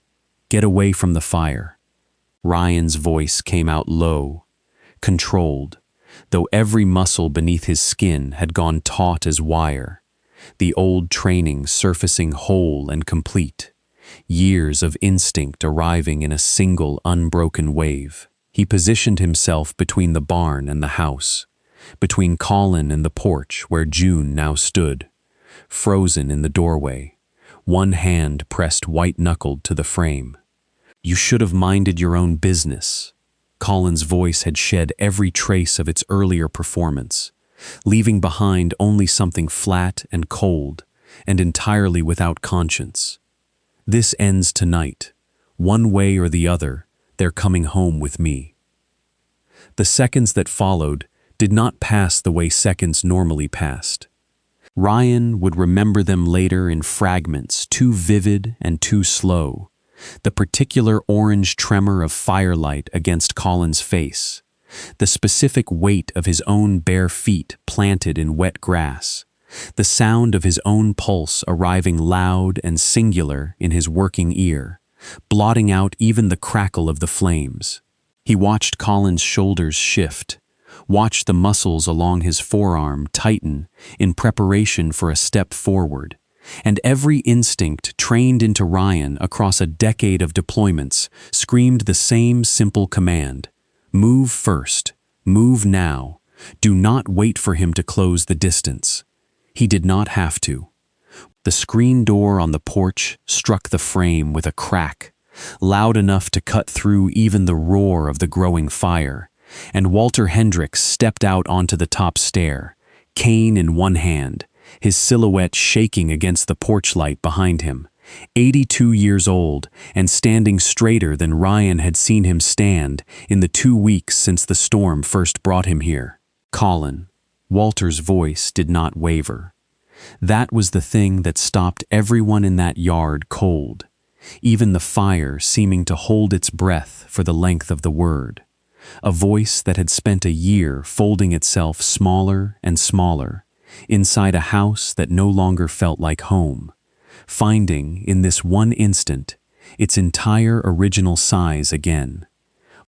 "Get away from the fire." Ryan's voice came out low, controlled, though every muscle beneath his skin had gone taut as wire, the old training surfacing whole and complete, years of instinct arriving in a single unbroken wave. He positioned himself between the barn and the house, between Colin and the porch where June now stood, frozen in the doorway, one hand pressed white-knuckled to the frame. "You should have minded your own business." Colin's voice had shed every trace of its earlier performance, leaving behind only something flat and cold and entirely without conscience. "This ends tonight. One way or the other, they're coming home with me." The seconds that followed did not pass the way seconds normally passed. Ryan would remember them later in fragments too vivid and too slow, the particular orange tremor of firelight against Colin's face, the specific weight of his own bare feet planted in wet grass, the sound of his own pulse arriving loud and singular in his working ear, blotting out even the crackle of the flames. He watched Colin's shoulders shift, watched the muscles along his forearm tighten in preparation for a step forward, And every instinct trained into Ryan across a decade of deployments screamed the same simple command: move first, move now, do not wait for him to close the distance. He did not have to. The screen door on the porch struck the frame with a crack, loud enough to cut through even the roar of the growing fire, and Walter Hendricks stepped out onto the top stair, cane in one hand, his silhouette shaking against the porch light behind him, 82 years old and standing straighter than Ryan had seen him stand in the 2 weeks since the storm first brought him here. Colin. Walter's voice did not waver. That was the thing that stopped everyone in that yard cold, even the fire seeming to hold its breath for the length of the word. A voice that had spent a year folding itself smaller and smaller, inside a house that no longer felt like home, finding, in this one instant, its entire original size again.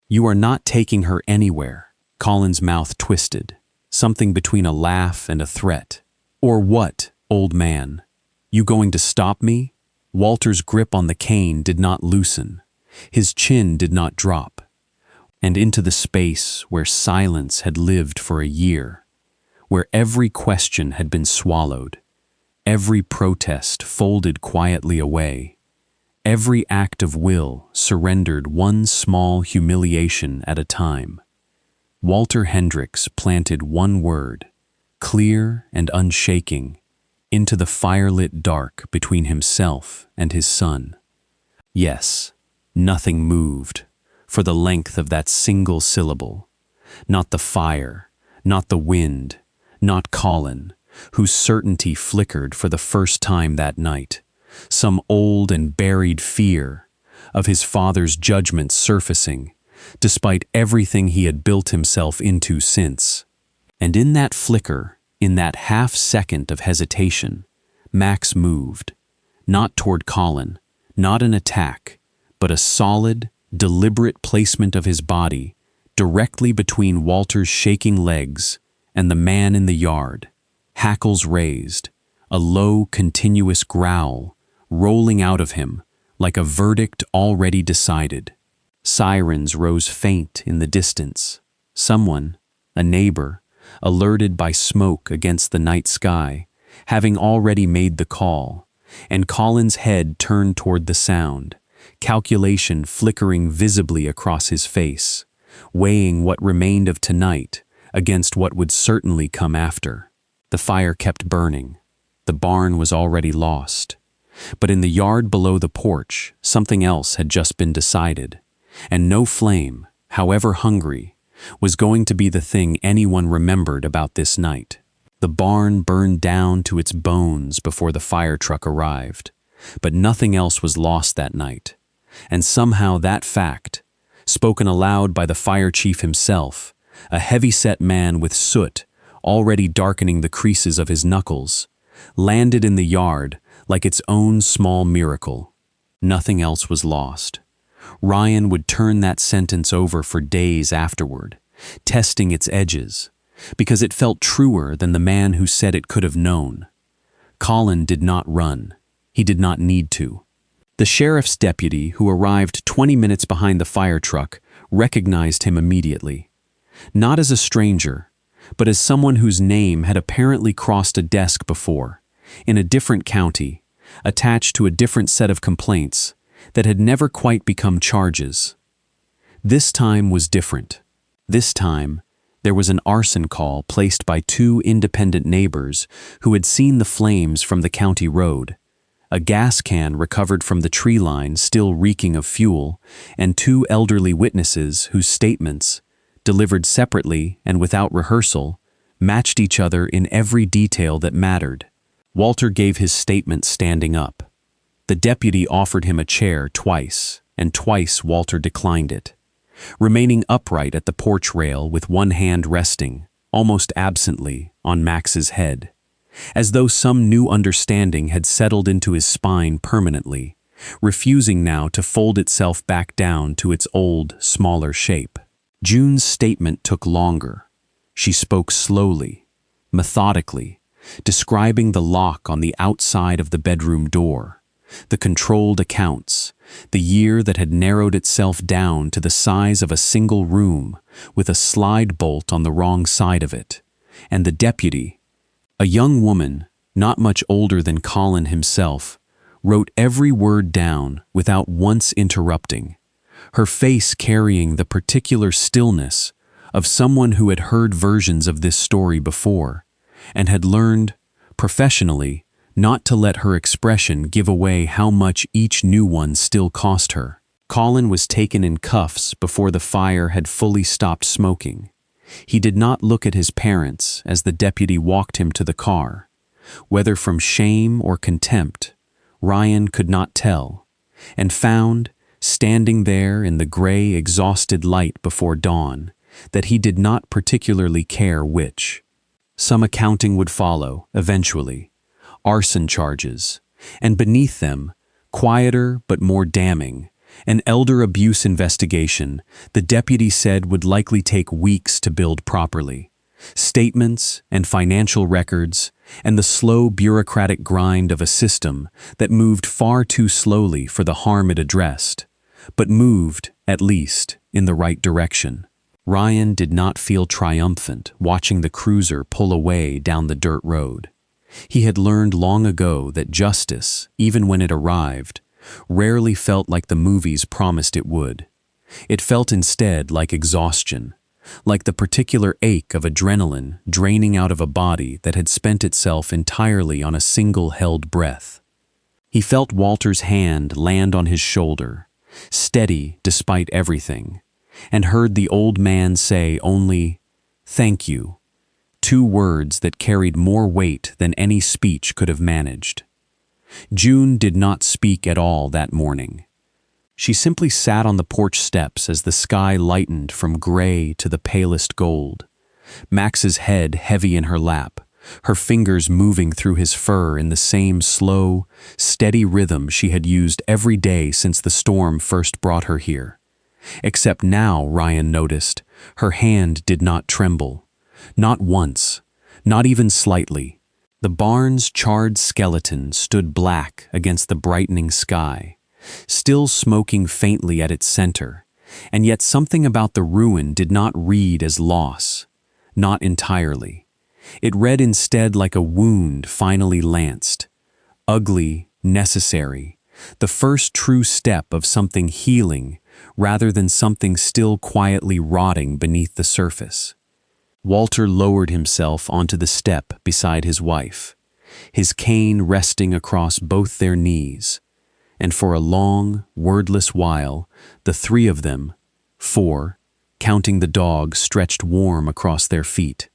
"You are not taking her anywhere." Colin's mouth twisted, something between a laugh and a threat. "Or what, old man? You going to stop me?" Walter's grip on the cane did not loosen. His chin did not drop. And into the space where silence had lived for a year, where every question had been swallowed, every protest folded quietly away, every act of will surrendered one small humiliation at a time, Walter Hendricks planted one word, clear and unshaking, into the firelit dark between himself and his son. Yes, nothing moved for the length of that single syllable. Not the fire, not the wind, not Colin, whose certainty flickered for the first time that night. Some old and buried fear of his father's judgment surfacing, despite everything he had built himself into since. And in that flicker, in that half-second of hesitation, Max moved, not toward Colin, not an attack, but a solid, deliberate placement of his body directly between Walter's shaking legs and the man in the yard, hackles raised, a low, continuous growl rolling out of him like a verdict already decided. Sirens rose faint in the distance. Someone, a neighbor, alerted by smoke against the night sky, having already made the call, and Colin's head turned toward the sound, calculation flickering visibly across his face, weighing what remained of tonight against what would certainly come after. The fire kept burning. The barn was already lost. But in the yard below the porch, something else had just been decided, and no flame, however hungry, was going to be the thing anyone remembered about this night. The barn burned down to its bones before the fire truck arrived, but nothing else was lost that night, and somehow that fact, spoken aloud by the fire chief himself, a heavy-set man with soot already darkening the creases of his knuckles, landed in the yard like its own small miracle. Nothing else was lost. Ryan would turn that sentence over for days afterward, testing its edges, because it felt truer than the man who said it could have known. Colin did not run. He did not need to. The sheriff's deputy, who arrived 20 minutes behind the fire truck, recognized him immediately. Not as a stranger, but as someone whose name had apparently crossed a desk before, in a different county, attached to a different set of complaints that had never quite become charges. This time was different. This time, there was an arson call placed by two independent neighbors who had seen the flames from the county road, a gas can recovered from the tree line still reeking of fuel, and two elderly witnesses whose statements, delivered separately and without rehearsal, matched each other in every detail that mattered. Walter gave his statement standing up. The deputy offered him a chair twice, and twice Walter declined it, remaining upright at the porch rail with one hand resting, almost absently, on Max's head, as though some new understanding had settled into his spine permanently, refusing now to fold itself back down to its old, smaller shape. June's statement took longer. She spoke slowly, methodically, describing the lock on the outside of the bedroom door, the controlled accounts, the year that had narrowed itself down to the size of a single room with a slide bolt on the wrong side of it, and the deputy, a young woman, not much older than Colin himself, wrote every word down without once interrupting, her face carrying the particular stillness of someone who had heard versions of this story before and had learned, professionally, not to let her expression give away how much each new one still cost her. Colin was taken in cuffs before the fire had fully stopped smoking. He did not look at his parents as the deputy walked him to the car. Whether from shame or contempt, Ryan could not tell, and found, standing there in the gray, exhausted light before dawn, that he did not particularly care which. Some accounting would follow, eventually, arson charges, and beneath them, quieter but more damning, an elder abuse investigation the deputy said would likely take weeks to build properly. Statements and financial records, and the slow bureaucratic grind of a system that moved far too slowly for the harm it addressed, but moved, at least, in the right direction. Ryan did not feel triumphant watching the cruiser pull away down the dirt road. He had learned long ago that justice, even when it arrived, rarely felt like the movies promised it would. It felt instead like exhaustion, like the particular ache of adrenaline draining out of a body that had spent itself entirely on a single held breath. He felt Walter's hand land on his shoulder, steady despite everything, and heard the old man say only, "Thank you," 2 words that carried more weight than any speech could have managed. June did not speak at all that morning. She simply sat on the porch steps as the sky lightened from gray to the palest gold, Max's head heavy in her lap, her fingers moving through his fur in the same slow, steady rhythm she had used every day since the storm first brought her here. Except now, Ryan noticed, her hand did not tremble. Not once, not even slightly. The barn's charred skeleton stood black against the brightening sky, still smoking faintly at its center, and yet something about the ruin did not read as loss. Not entirely. It read instead like a wound finally lanced. Ugly, necessary, the first true step of something healing rather than something still quietly rotting beneath the surface. Walter lowered himself onto the step beside his wife, his cane resting across both their knees, and for a long, wordless while, the 3 of them, 4, counting the dog stretched warm across their feet,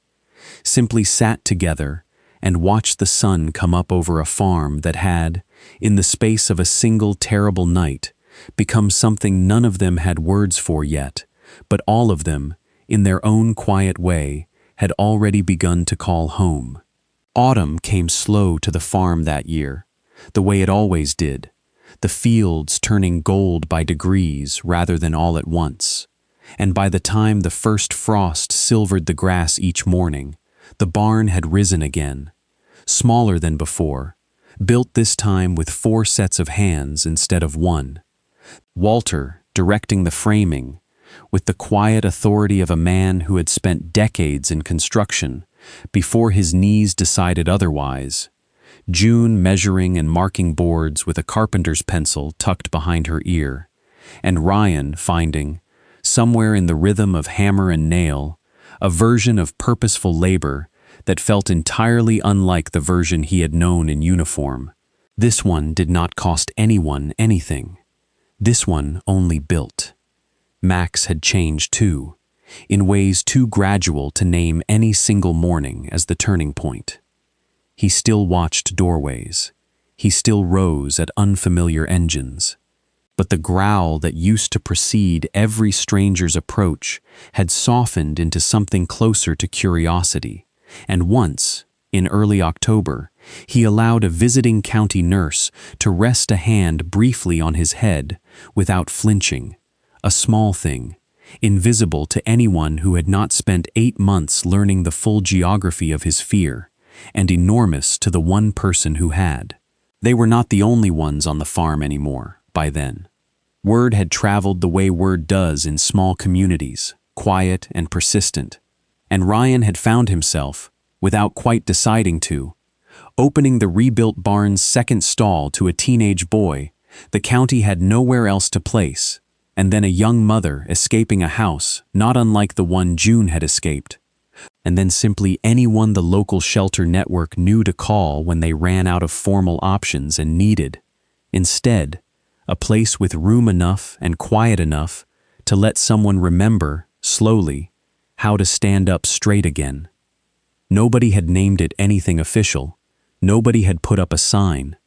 simply sat together and watched the sun come up over a farm that had, in the space of a single terrible night, become something none of them had words for yet, but all of them, in their own quiet way, had already begun to call home. Autumn came slow to the farm that year, the way it always did, the fields turning gold by degrees rather than all at once. And by the time the first frost silvered the grass each morning, the barn had risen again, smaller than before, built this time with 4 sets of hands instead of 1. Walter directing the framing, with the quiet authority of a man who had spent decades in construction before his knees decided otherwise, June measuring and marking boards with a carpenter's pencil tucked behind her ear, and Ryan finding, somewhere in the rhythm of hammer and nail, a version of purposeful labor that felt entirely unlike the version he had known in uniform. This one did not cost anyone anything. This one only built. Max had changed too, in ways too gradual to name any single morning as the turning point. He still watched doorways. He still rose at unfamiliar engines. But the growl that used to precede every stranger's approach had softened into something closer to curiosity, and once, in early October, he allowed a visiting county nurse to rest a hand briefly on his head without flinching, a small thing, invisible to anyone who had not spent 8 months learning the full geography of his fear, and enormous to the one person who had. They were not the only ones on the farm anymore, by then. Word had traveled the way word does in small communities, quiet and persistent, and Ryan had found himself, without quite deciding to, opening the rebuilt barn's second stall to a teenage boy the county had nowhere else to place, and then a young mother escaping a house not unlike the one June had escaped, and then simply anyone the local shelter network knew to call when they ran out of formal options and needed, instead, a place with room enough and quiet enough to let someone remember, slowly, how to stand up straight again. Nobody had named it anything official. Nobody had put up a sign.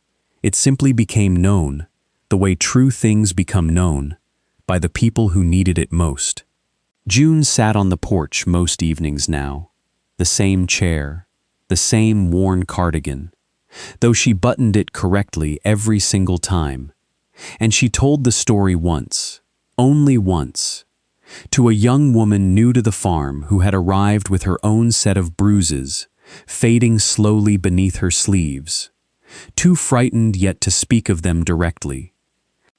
It simply became known, the way true things become known, by the people who needed it most. June sat on the porch most evenings now, the same chair, the same worn cardigan, though she buttoned it correctly every single time. And she told the story once, only once, to a young woman new to the farm who had arrived with her own set of bruises, fading slowly beneath her sleeves, too frightened yet to speak of them directly.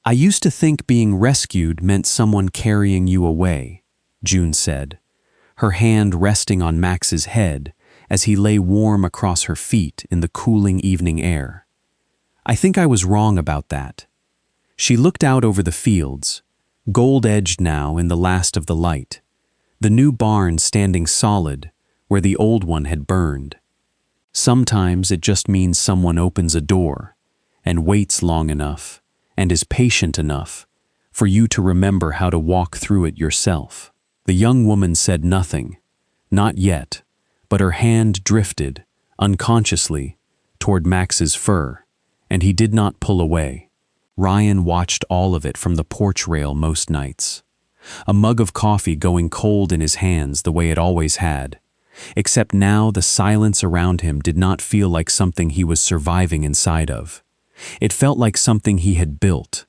"I used to think being rescued meant someone carrying you away," June said, her hand resting on Max's head as he lay warm across her feet in the cooling evening air. "I think I was wrong about that." She looked out over the fields, gold-edged now in the last of the light, the new barn standing solid where the old one had burned. Sometimes it just means someone opens a door and waits long enough and is patient enough for you to remember how to walk through it yourself. The young woman said nothing, not yet, but her hand drifted, unconsciously, toward Max's fur, and he did not pull away. Ryan watched all of it from the porch rail most nights, a mug of coffee going cold in his hands the way it always had, except now the silence around him did not feel like something he was surviving inside of. It felt like something he had built,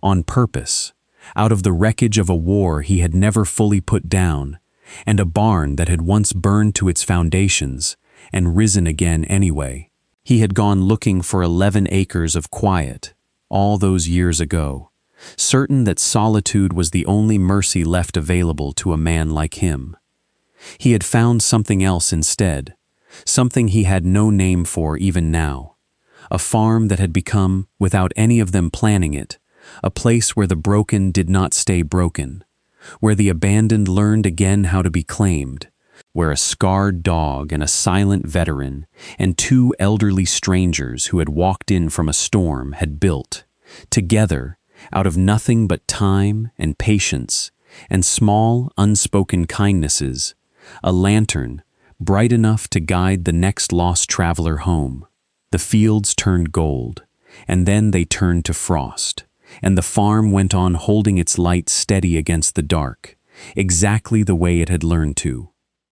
on purpose, out of the wreckage of a war he had never fully put down, and a barn that had once burned to its foundations and risen again anyway. He had gone looking for 11 acres of quiet, all those years ago, certain that solitude was the only mercy left available to a man like him. He had found something else instead, something he had no name for even now, a farm that had become, without any of them planning it, a place where the broken did not stay broken, where the abandoned learned again how to be claimed, where a scarred dog and a silent veteran and 2 elderly strangers who had walked in from a storm had built, together, out of nothing but time and patience and small, unspoken kindnesses, a lantern bright enough to guide the next lost traveler home. The fields turned gold, and then they turned to frost, and the farm went on holding its light steady against the dark, exactly the way it had learned to.